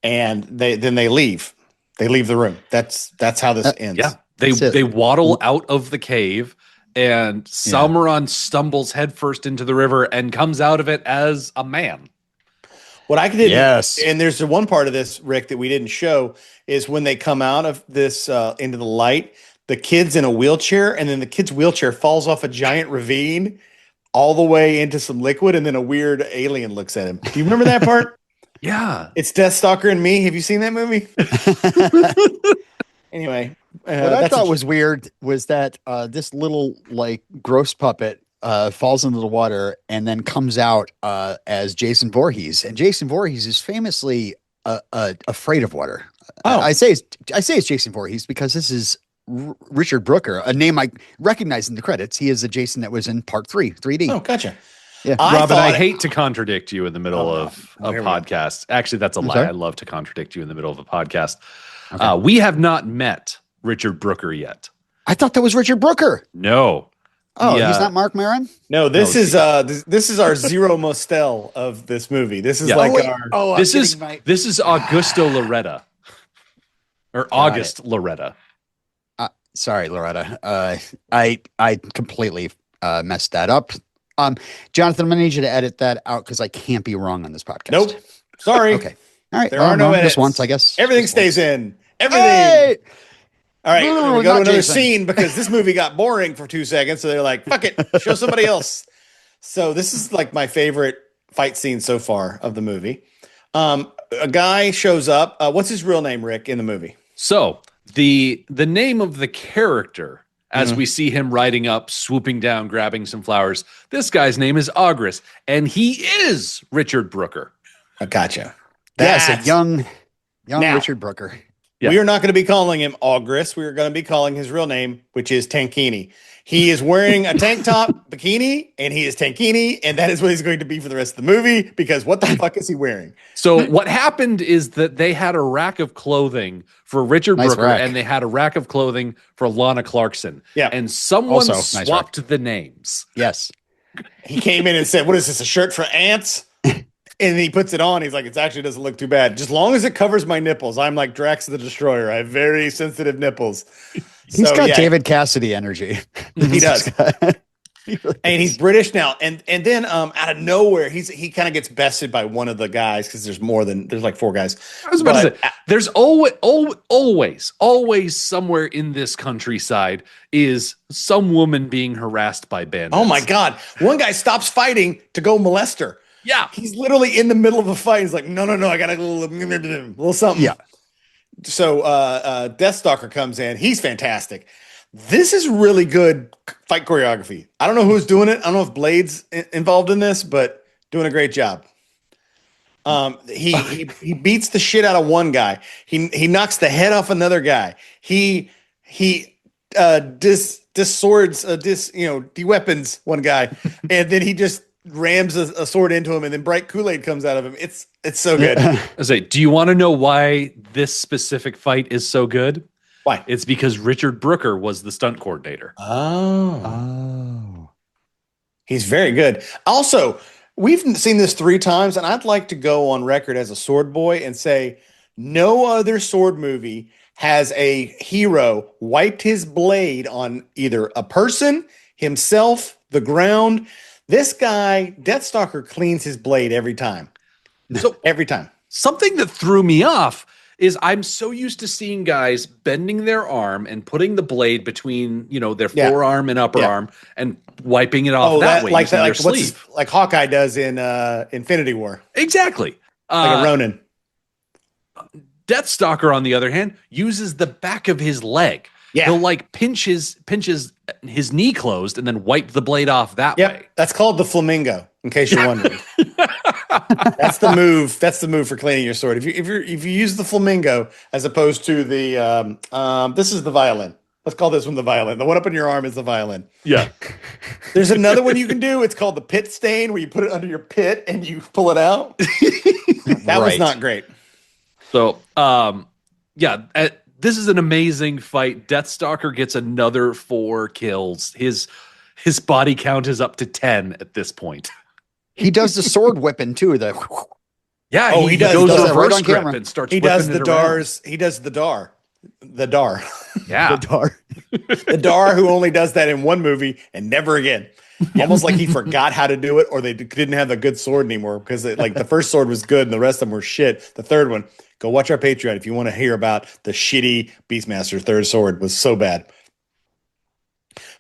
And they leave. They leave the room. That's how this ends. Yeah, they waddle out of the cave, and Sauron stumbles headfirst into the river and comes out of it as a man. What I did, Yes. and there's the one part of this, Rick, that we didn't show is when they come out of this into the light, the kid's in a wheelchair, and then the kid's wheelchair falls off a giant ravine all the way into some liquid, and then a weird alien looks at him. Do you remember that part? Yeah. It's Deathstalker and Me. Have you seen that movie? Anyway. What I thought was weird was that this little like gross puppet falls into the water and then comes out as Jason Voorhees, and Jason Voorhees is famously afraid of water. Oh. I say it's Jason Voorhees because this is Richard Brooker, a name I recognize in the credits. He is the Jason that was in Part 3, 3D. Oh, gotcha. Yeah, Robin, I hate to contradict you in the middle of a here we go. podcast. Actually, that's a lie. sorry? I love to contradict you in the middle of a podcast. Okay. We have not met Richard Brooker yet. I thought that was Richard Brooker. No. Oh, Yeah. he's not Mark Maron. No, this is our Zero Mostel of this movie. This is Yeah. like wait. our Oh, I'm This is getting my- this is Augusto Loretta. Or August Loretta. Sorry, Loretta. I completely messed that up. Jonathan, I'm gonna need you to edit that out because I can't be wrong on this podcast. Nope. Sorry. Okay. All right. There are no Just edits. once, I guess. Everything Just stays once. in. Everything. Hey! All right. No, we go to not another Jason. scene because this movie got boring for 2 seconds. So they're like, fuck it. Show somebody else. So this is like my favorite fight scene so far of the movie. A guy shows up. What's his real name, Rick, in the movie? So the name of the character, as we see him riding up, swooping down, grabbing some flowers, this guy's name is Ogris, and he is Richard Brooker. I gotcha. Yes, That's- a young Now- Richard Brooker. Yeah. We are not going to be calling him Ogris. We are going to be calling his real name, which is Tankini. He is wearing a tank top bikini, and he is Tankini, and that is what he's going to be for the rest of the movie, because what the fuck is he wearing? So what happened is that they had a rack of clothing for Richard Nice Brooker, rack. and they had a rack of clothing for Lana Clarkson. Yeah. And someone Also, nice rack. swapped the names. Yes. He came in and said, what is this, a shirt for ants? And he puts it on. He's like, it actually doesn't look too bad. Just long as it covers my nipples. I'm like Drax the Destroyer. I have very sensitive nipples. He's So, got yeah, David Cassidy energy. He does. He really And does. he's British now. And then out of nowhere, he kind of gets bested by one of the guys because there's like 4 guys. I was about to But- say, there's always somewhere in this countryside is some woman being harassed by bandits. Oh my God. One guy stops fighting to go molest her. Yeah. He's literally in the middle of a fight. He's like, no, I got a little something. Yeah. So Deathstalker comes in. He's fantastic. This is really good fight choreography. I don't know who's doing it. I don't know if Blade's involved in this, but doing a great job. He beats the shit out of one guy. He knocks the head off another guy. He de-weapons one guy, and then he just rams a sword into him, and then bright Kool-Aid comes out of him. It's so good. I say, do you want to know why this specific fight is so good? Why? It's because Richard Brooker was the stunt coordinator. Oh. He's very good. Also, we've seen this 3 times, and I'd like to go on record as a sword boy and say no other sword movie has a hero wiped his blade on either a person, himself, the ground. This guy, Deathstalker, cleans his blade every time. So Every time. something that threw me off is I'm so used to seeing guys bending their arm and putting the blade between, their Yeah. forearm and upper Yeah. arm and wiping it off that way using their sleeve. Like Hawkeye does in Infinity War, Exactly. like a Ronin. Deathstalker, on the other hand, uses the back of his leg. Yeah. He'll like pinch his knee closed and then wipe the blade off that Yep, way. that's called the flamingo. In case you're wondering, that's the move. That's the move for cleaning your sword. If you use the flamingo as opposed to the this is the violin. Let's call this one the violin. The one up in your arm is the violin. Yeah. There's another one you can do. It's called the pit stain, where you put it under your pit and you pull it out. That was Right. not great. So, this is an amazing fight. Deathstalker gets another 4 kills. His body count is up to 10 at this point. He does the sword whipping too. Yeah, he does. goes He does that reverse right on grip camera. and starts. He does whipping the it around. Dars. He does the Dar. The Dar. Yeah, The Dar who only does that in one movie and never again. Almost like he forgot how to do it, or they didn't have a good sword anymore because like the first sword was good and the rest of them were shit. The third one, go watch our Patreon if you want to hear about the shitty Beastmaster third sword was so bad.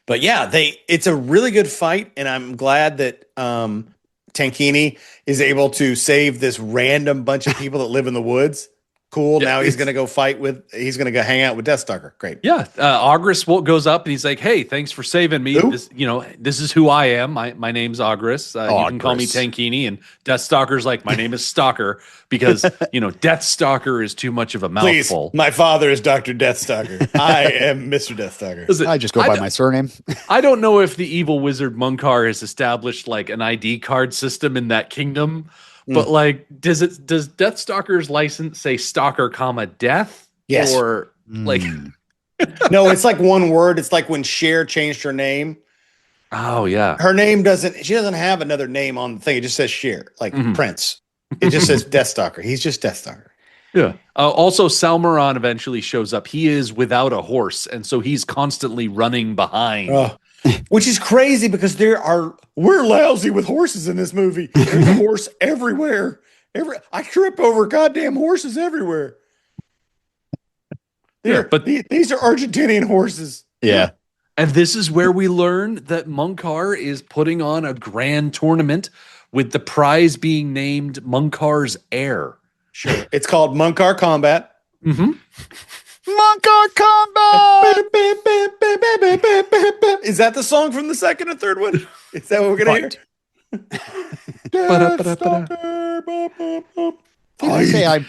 But yeah, it's a really good fight, and I'm glad that Tankini is able to save this random bunch of people that live in the woods. Cool. Yeah, now he's going to go he's going to go hang out with Deathstalker. Great. yeah. Ogris goes up and he's like, "Hey, thanks for saving me. Who? This is who I am. My name's Ogris. You can call me Ogris. Tankini." And Deathstalker's like, "My name is Stalker," because Deathstalker is too much of a Please, mouthful. my father is Dr. Deathstalker. I am Mr. Deathstalker. Listen, I just go by my surname. I don't know if the evil wizard Munkar has established like an ID card system in that kingdom, but like, does Deathstalker's license say Stalker, death? Yes. Or like, No, it's like one word. It's like when Cher changed her name. oh yeah, Her name she doesn't have another name on the thing. It just says Cher, like Prince. It just says Deathstalker. He's just Deathstalker. yeah. Also, Salmaron eventually shows up. He is without a horse, and so he's constantly running behind. Which is crazy because we're lousy with horses in this movie. There's a horse everywhere. I trip over goddamn horses everywhere. Yeah, but These are Argentinian horses. Yeah. And this is where we learn that Munkar is putting on a grand tournament with the prize being named Munkar's heir. Sure. It's called Munkar Combat. Mm-hmm. Munkar combat. Is that the song from the second and third one? Is that what we're going to hear? Can I say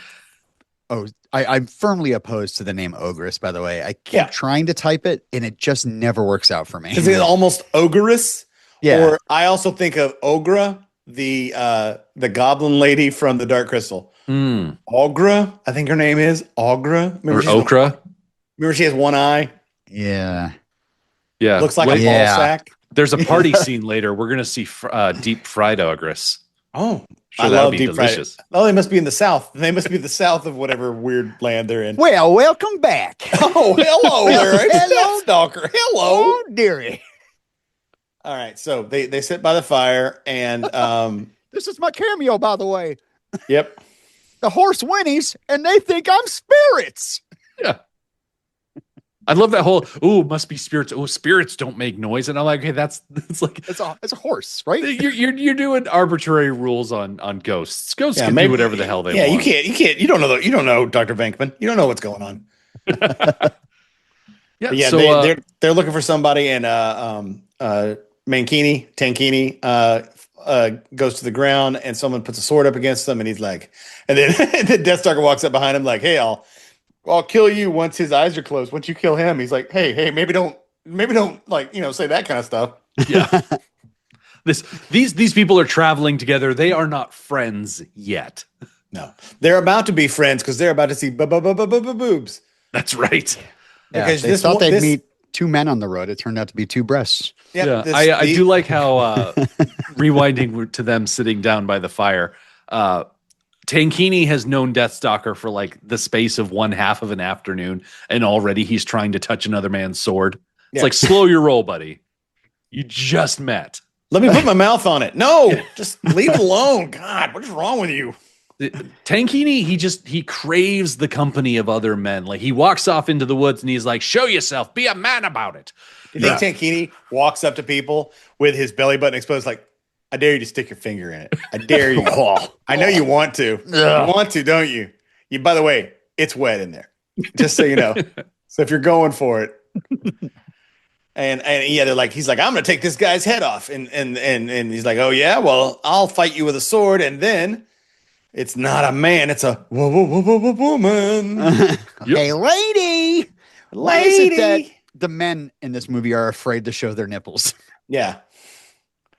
I'm firmly opposed to the name Ogress, by the way. I keep trying to type it and it just never works out for me. Because it's almost ogreous. Yeah. Or I also think of Ogra, the goblin lady from the Dark Crystal. Ogra, I think her name is Ogra. Or Okra. Remember she has one eye? Yeah. Yeah. Looks like a ball sack. There's a party scene later. We're going to see deep fried Ogress. Oh, Sure, I that would love be deep fried. delicious. Oh, they must be in the South. They must be the South of whatever weird land they're in. Well, welcome back. Oh, hello there. It's Hello. Deathstalker. Hello. Oh, dearie. All right. So they sit by the fire and This is my cameo, by the way. yep. The horse whinnies and they think I'm spirits. Yeah. I love that whole, must be spirits. Oh, spirits don't make noise. And I'm like, hey, it's like, It's a horse, right? you're doing arbitrary rules on ghosts. Ghosts can do whatever the hell they want. You can't. You don't know Dr. Venkman. You don't know what's going on. Yeah. But yeah, So they're looking for somebody, and Tankini goes to the ground, and someone puts a sword up against them, and he's like, and then Deathstalker walks up behind him, like, "Hey, I'll kill you once his eyes are closed. Once you kill him," he's like, "Hey, maybe don't like say that kind of stuff." yeah. These people are traveling together. They are not friends yet. No, they're about to be friends because they're about to see boobs. That's right. Yeah, Because they thought they'd meet two men on the road. It turned out to be two breasts. Yep, Yeah, I do like how rewinding to them sitting down by the fire. Tankini has known Deathstalker for like the space of one half of an afternoon, and already he's trying to touch another man's sword. It's like, slow your roll, buddy. You just met. Let me put my mouth on it. No, just leave it alone. God, what is wrong with you? Tankini, he craves the company of other men. Like he walks off into the woods and he's like, show yourself, be a man about it. You think Tankini walks up to people with his belly button exposed, like, I dare you to stick your finger in it. I dare you. I know you want to. You want to, don't you? By the way, it's wet in there. Just so you know. So if you're going for it. And yeah, he's like, I'm gonna take this guy's head off. And he's like, oh yeah, well, I'll fight you with a sword, and then it's not a man, it's a woman. Hey, lady. Why is it that the men in this movie are afraid to show their nipples? Yeah.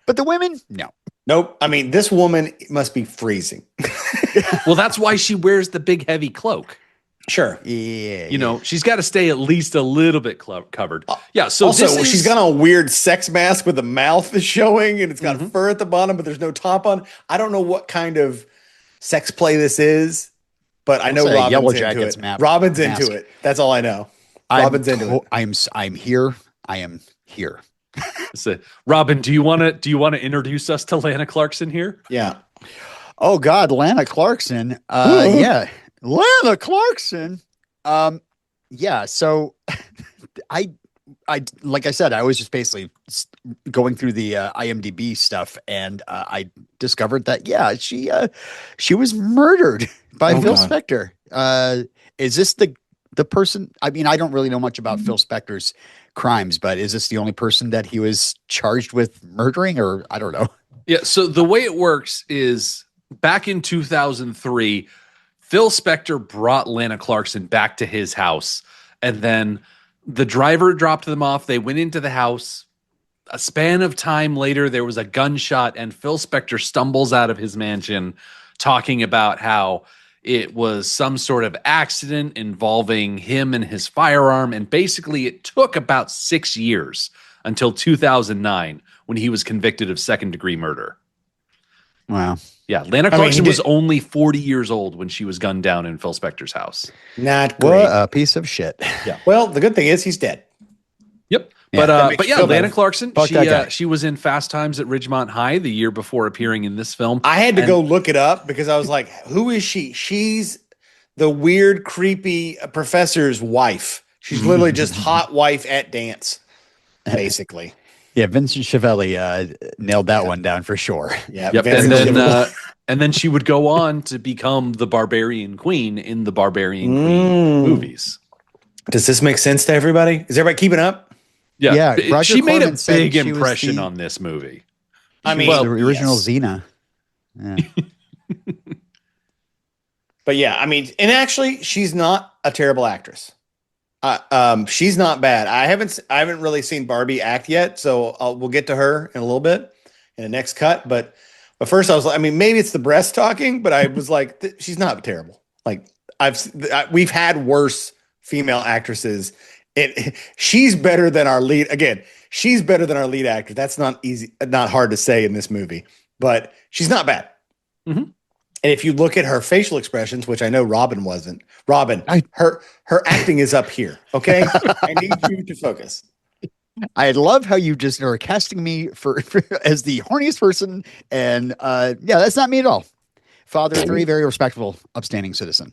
But the women, no. Nope. I mean, this woman must be freezing. Well, that's why she wears the big heavy cloak. Sure. Yeah. You know, she's got to stay at least a little bit covered. Yeah. So Also, this is, she's got a weird sex mask with the mouth is showing and it's got Mm-hmm. fur at the bottom, but there's no top on. I don't know what kind of sex play this is, but I know It's a Robin's Yellow into Jackets it. map- Robin's mask. into it. That's all I know. Robin's into it. I'm here. I am here. So, Robin, do you want to introduce us to Lana Clarkson here? Yeah. Oh God, Lana Clarkson. Yeah, Lana Clarkson. Yeah. So, I like I said, I was just basically going through the IMDb stuff, and I discovered that she was murdered by Phil God. Spector. Is this the person? I mean, I don't really know much about Phil Spector's crimes, but is this the only person that he was charged with murdering, or I don't know? Yeah. So the way it works is back in 2003, Phil Spector brought Lana Clarkson back to his house, and then the driver dropped them off. They went into the house. A span of time later, there was a gunshot, and Phil Spector stumbles out of his mansion talking about how it was some sort of accident involving him and his firearm. And basically, it took about 6 years until 2009 when he was convicted of second-degree murder. Wow. Yeah, Lana I mean, Clarkson he was did- only 40 years old when she was gunned down in Phil Spector's house. Not great. What a piece of shit. Well, the good thing is he's dead. Yep. Yeah, that but makes yeah, you feel Lana better. Clarkson, Fuck that guy. she was in Fast Times at Ridgemont High the year before appearing in this film. I had to And- go look it up because I was like, who is she? She's the weird, creepy professor's wife. She's literally just hot wife at dance, basically. Yeah, Vincent Chiavelli nailed that one down for sure. Yeah. Yep. Vincent Chiavelli. And then she would go on to become the Barbarian Queen in the Barbarian Queen Mm. movies. Does this make sense to everybody? Is everybody keeping up? Yeah, Roger She made a Corman said big she was impression the- on this movie. I mean, the original yes. Xena. Yeah. But yeah, I mean, and actually, she's not a terrible actress. She's not bad. I haven't really seen Barbie act yet, so we'll get to her in a little bit in the next cut. But first, I was like, I mean, maybe it's the breast talking, but I was like, she's not terrible. Like we've had worse female actresses. She's better than our lead. Again, she's better than our lead actor. That's not hard to say in this movie, but she's not bad. Mhm. And if you look at her facial expressions, which I know Robin wasn't, her acting is up here. Okay, I need you to focus. I love how you just are casting me for as the horniest person, and yeah, that's not me at all. Father 3, very respectable, upstanding citizen.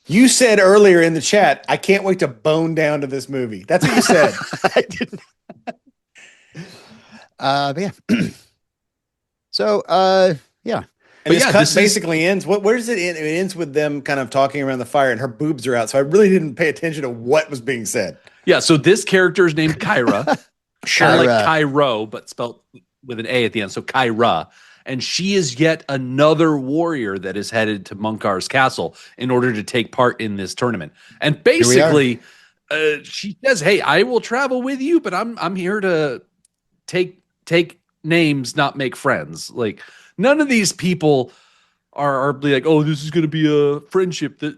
You said earlier in the chat, I can't wait to bone down to this movie. That's what you said. I didn't. But yeah. So yeah. And But this yeah, cut this is- basically ends. Where does it end? It ends with them kind of talking around the fire, and her boobs are out. So I really didn't pay attention to what was being said. Yeah, so this character is named Kyra. Kind of like Kyra. Cairo, but spelled with an A at the end. So Kyra. And she is yet another warrior that is headed to Munkar's castle in order to take part in this tournament. And basically, she says, "Hey, I will travel with you, but I'm here to take names, not make friends." Like none of these people are like, "Oh, this is going to be a friendship that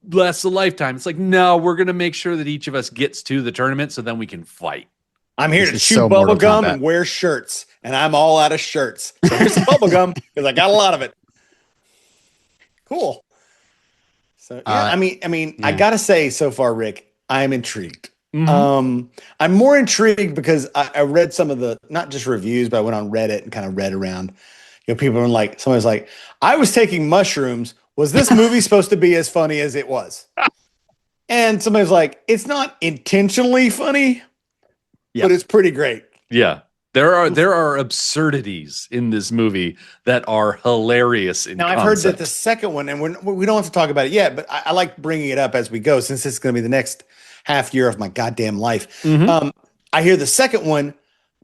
lasts a lifetime." It's like, no, we're going to make sure that each of us gets to the tournament so then we can fight. I'm here This to is chew so bubble Mortal gum Kombat. and wear shirts, and I'm all out of shirts. So here's some bubble gum because I got a lot of it. Cool. So yeah, I mean, I yeah. gotta say, so far, Rick, I'm intrigued. Mhm. I'm more intrigued because I read some of the not just reviews, but I went on Reddit and kind of read around. You know, people were like, somebody's like, I was taking mushrooms. Was this movie supposed to be as funny as it was? And somebody's like, it's not intentionally funny, Yeah. but it's pretty great. Yeah. There are absurdities in this movie that are hilarious in Now, I've heard that concept. the second one, and we don't have to talk about it yet, but I like bringing it up as we go since it's going to be the next half year of my goddamn life. Mhm. I hear the second one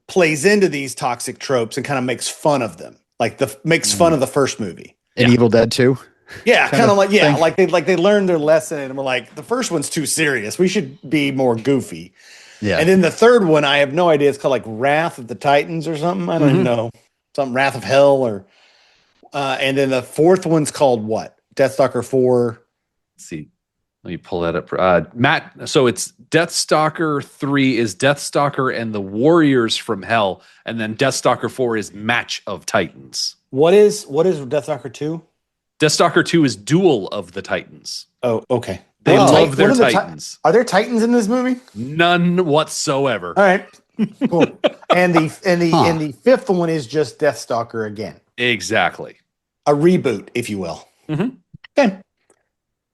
plays into these toxic tropes and kind of makes fun of them, like makes fun of the first movie. And Yeah. Evil Dead 2. Yeah, kind of like thing. like they learned their lesson and were like, the first one's too serious. We should be more goofy. Yeah. And then the third one, I have no idea. It's called like Wrath of the Titans or something. I don't even know. Something Wrath of Hell or and then the fourth one's called what? Deathstalker 4. Let's see. Let me pull that up. Matt, so it's Deathstalker 3 is Deathstalker and the Warriors from Hell, and then Deathstalker 4 is Match of Titans. What is Deathstalker 2? Deathstalker 2 is Duel of the Titans. Oh, okay. They Well, love their what are the Titans. Are there Titans in this movie? None whatsoever. All right. Cool. and the fifth one is just Deathstalker again. Exactly. A reboot, if you will. Mhm. Okay.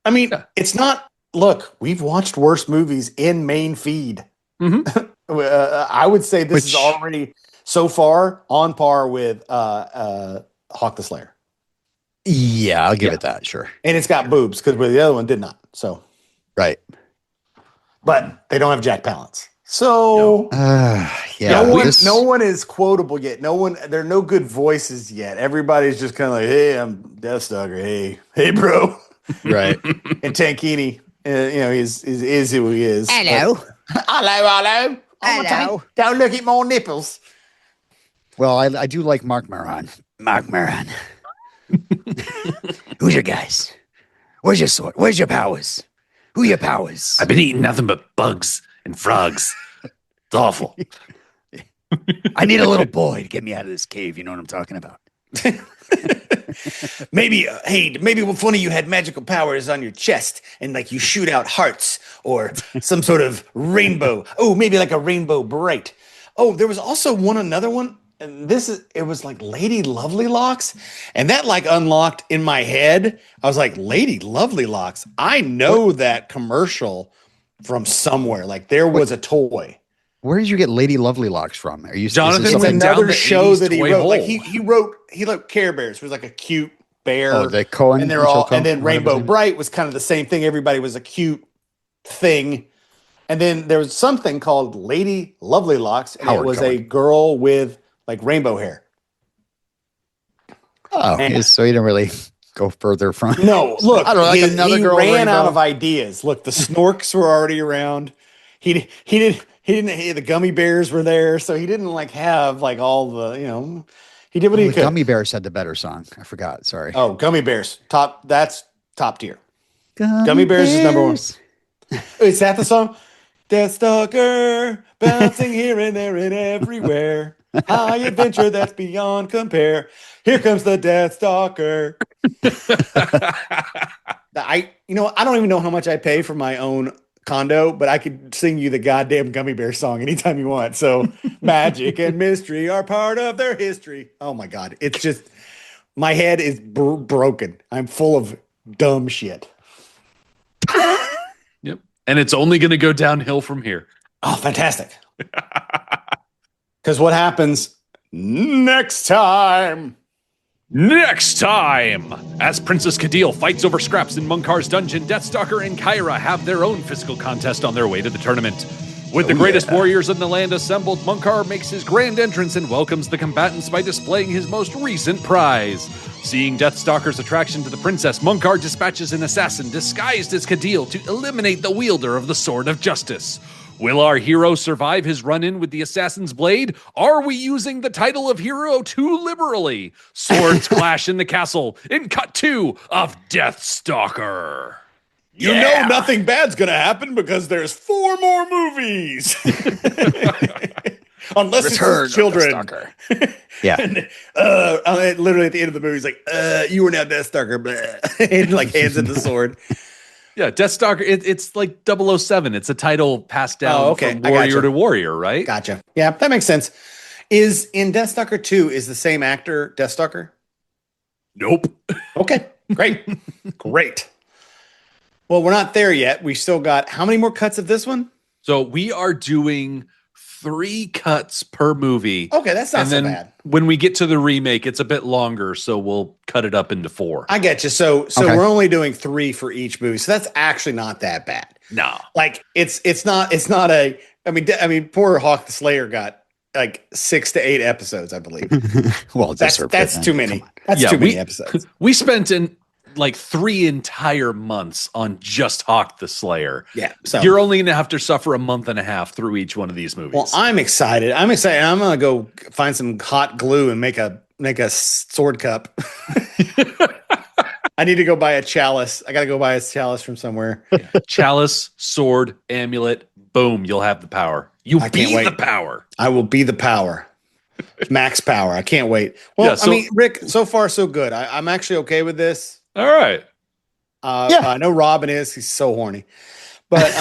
I mean, Yeah. it's not. Look, we've watched worse movies in main feed. Mhm. I would say this is already so far on par with Hawk the Slayer, Yeah, I'll give it that. Sure. and it's got boobs because the other one did not. So, Right. but they don't have Jack Palance. So Yeah. no one is quotable yet. There are no good voices yet. Everybody's just kind of like, "Hey, I'm Deathstalker. Hey, bro." Right. And Tankini, is who he is. Hello. Hello. Hello. Don't look at more nipples. Well, I do like Mark Maron. Mark Maron. Who's your guys? Where's your sword? Where's your powers? Who are your powers? I've been eating nothing but bugs and frogs. It's awful. I need a little boy to get me out of this cave. You know what I'm talking about? Maybe if one of you had magical powers on your chest and like you shoot out hearts or some sort of rainbow. Oh, maybe like a rainbow bright. Oh, there was also another one. And it was like Lady Lovely Locks. And that like unlocked in my head. I was like, Lady Lovely Locks. I know that commercial from somewhere. Like there was a toy. Where did you get Lady Lovely Locks from? Are you Jonathan is this It's went something- down another the show 80s that he toy wrote. Like hole. he wrote Care Bears. It was like a cute bear. Oh, the Cohen. And they're Mitchell all, Cohen, and then whatever Rainbow his name Bright was kind of the same thing. Everybody was a cute thing. And then there was something called Lady Lovely Locks, and Howard it was Cohen. a girl with like rainbow hair. is. Oh, Man. so you didn't really go further from. No, look, I don't know, like another he girl with ran out rainbow. of ideas. Look, the Snorks were already around. He didn't. The gummy bears were there, so he didn't like have like all the He did what he the could. Gummy Bears had the better song. I forgot. Sorry. Oh, Gummy Bears, that's top tier. Gummy Bears is number one. Is that the song? Deathstalker, bouncing here and there and everywhere. High adventure that's beyond compare. Here comes the Deathstalker. I don't even know how much I pay for my own condo, but I could sing you the goddamn Gummy Bear song anytime you want. So magic and mystery are part of their history. Oh my God. It's just, my head is broken. I'm full of dumb shit. Yep. And it's only going to go downhill from here. Oh, fantastic. Because what happens next time? Next time, as Princess Cadil fights over scraps in Munkar's dungeon, Deathstalker and Kyra have their own physical contest on their way to the tournament. With the greatest warriors in the land assembled, Munkar makes his grand entrance and welcomes the combatants by displaying his most recent prize. Seeing Deathstalker's attraction to the princess, Munkar dispatches an assassin disguised as Cadil to eliminate the wielder of the Sword of Justice. Will our hero survive his run-in with the assassin's blade? Are we using the title of hero too liberally? Swords clash in the castle in Cut 2 of Deathstalker. You know nothing bad's going to happen because there's 4 more movies. Unless Return it's children. of the Stalker. Yeah. And, literally at the end of the movie, he's like, you are now Deathstalker. Blah. And like hands in the sword. Yeah, Deathstalker, it's like 007. It's a title passed down from I warrior gotcha. to warrior, right? Gotcha. Yeah, that makes sense. Is in Deathstalker 2, is the same actor Deathstalker? Nope. Okay, great. Great. Well, we're not there yet. We still got how many more cuts of this one? So we are doing 3 cuts per movie. Okay, that's not and so then bad. when we get to the remake, it's a bit longer, so we'll cut it up into 4. I get you. So Okay. we're only doing 3 for each movie. So that's actually not that bad. No. Like it's not a. I mean, poor Hawk the Slayer got like 6 to 8 episodes, I believe. Well, That's too many. That's too many episodes. We spent in like 3 entire months on just Hawk the Slayer. Yeah. So You're only going to have to suffer a month and a half through each one of these movies. well, I'm excited. I'm gonna go find some hot glue and make a sword cup. I need to go buy a chalice. I got to go buy a chalice from somewhere. Chalice, sword, amulet. Boom! You'll have the power. You I be can't wait. the power. I will be the power. Max power. I can't wait. Well, Yeah, so- I mean, Rick, so far so good. I'm actually okay with this. All right. I know Robin is. He's so horny. But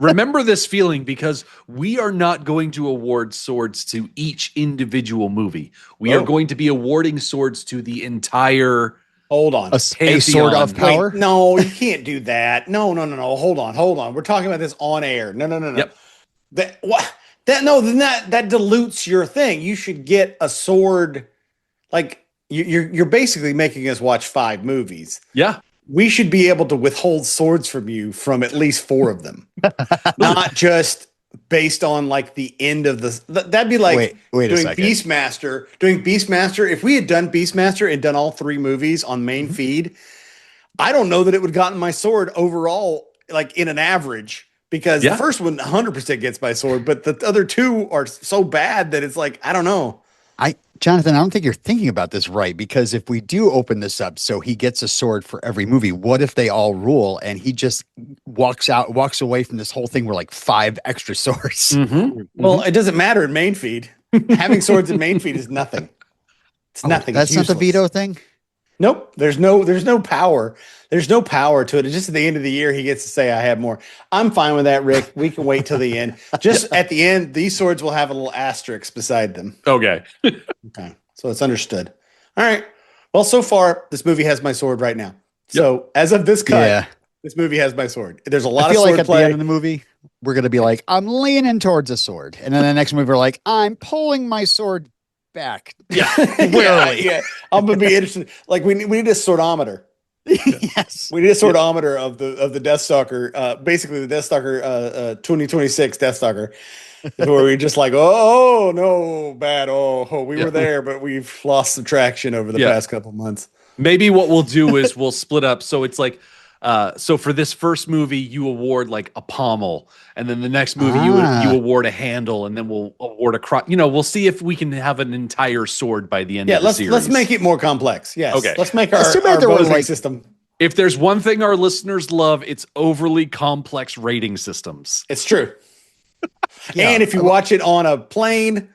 Remember this feeling, because we are not going to award swords to each individual movie. We are going to be awarding swords to the entire. hold on. A sword of power? Wait, no, you can't do that. No. Hold on. We're talking about this on air. No. Yep. That dilutes your thing. You should get a sword. Like you're basically making us watch 5 movies. Yeah. We should be able to withhold swords from you from at least 4 of them, not just based on like the end of the. That'd be like wait a doing second. Beastmaster. Doing Beastmaster. If we had done Beastmaster and done all 3 movies on main feed, I don't know that it would have gotten my sword overall, like in an average, because the first one 100% gets my sword, but the other 2 are so bad that it's like, I don't know. Jonathan, I don't think you're thinking about this right, because if we do open this up so he gets a sword for every movie, what if they all rule and he just walks away from this whole thing with like 5 extra swords? Mm-hmm. Well, it doesn't matter in main feed. Having swords in main feed is nothing. It's nothing. That's It's not the useless. veto thing? Nope. There's no power. There's no power to it. It's just at the end of the year, he gets to say, I have more. I'm fine with that, Rick. We can wait till the end. Just at the end, these swords will have a little asterisk beside them. Okay. Okay. So it's understood. All right. Well, so far, this movie has my sword right now. So as of this cut, this movie has my sword. There's a lot I of feel sword like at play. the end of the movie, we're going to be like, I'm leaning towards a sword. And then the next movie, we're like, I'm pulling my sword back. Yeah. yeah. I'm going to be interested. Like we need a swordometer. Yes. We need a swordometer of the Deathstalker, basically the Deathstalker 2026 Deathstalker, where we just like, oh no, bad. Oh, we were there, but we've lost some traction over the past couple months. Maybe what we'll do is we'll split up. So it's like, so for this first movie, you award like a pommel, and then the next movie you award a handle, and then we'll award a crotch. We'll see if we can have an entire sword by the end of the series. Let's make it more complex. Yes. Okay. Let's make our there was, voting like- system. If there's one thing our listeners love, it's overly complex rating systems. It's true. Yeah. And if you watch it on a plane,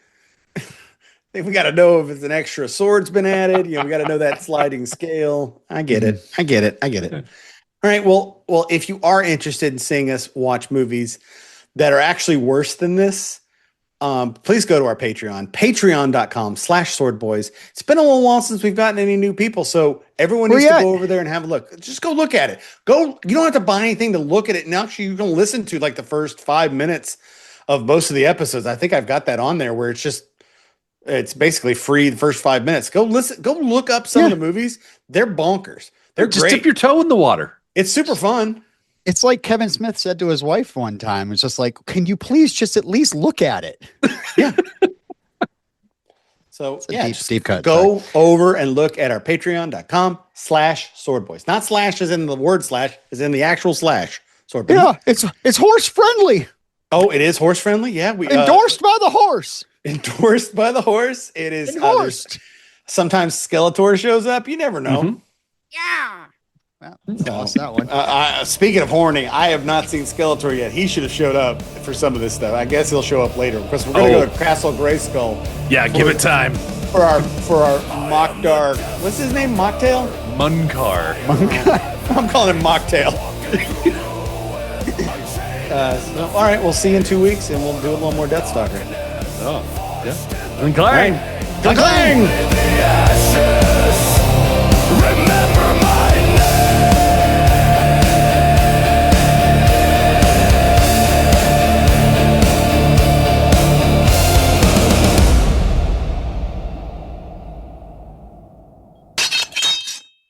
we got to know if it's an extra sword's been added. We got to know that sliding scale. I get it. All right. Well, if you are interested in seeing us watch movies that are actually worse than this, please go to our Patreon, patreon.com/swordboys. It's been a little while since we've gotten any new people, so everyone needs to go over there and have a look. Just go look at it. You don't have to buy anything to look at it. And actually, you can listen to like the first 5 minutes of most of the episodes. I think I've got that on there where it's basically free the first 5 minutes. Go listen, go look up some of the movies. They're bonkers. They're Just great. dip your toe in the water. It's super fun. It's like Kevin Smith said to his wife one time. It's just like, can you please just at least look at it? So It's a deep cut. go over and look at our patreon.com/swordboys. Not slash as in the word slash, as in the actual slash. Swordboys. Yeah, it's horse friendly. Oh, it is horse friendly. Yeah, we Endorsed by the horse. endorsed by the horse. It is Endorsed. sometimes Skeletor shows up. You never know. Mhm. Well, lost that one. Speaking of horny, I have not seen Skeletor yet. He should have showed up for some of this stuff. I guess he'll show up later because we're going to go to Castle Grayskull Yeah, give it time. for our Mockdar. What's his name? Mocktail? Munkar. I'm calling him Mocktail. All right, we'll see you in 2 weeks, and we'll do a little more Deathstalker. Oh, yeah. And Clang. Clang! Remember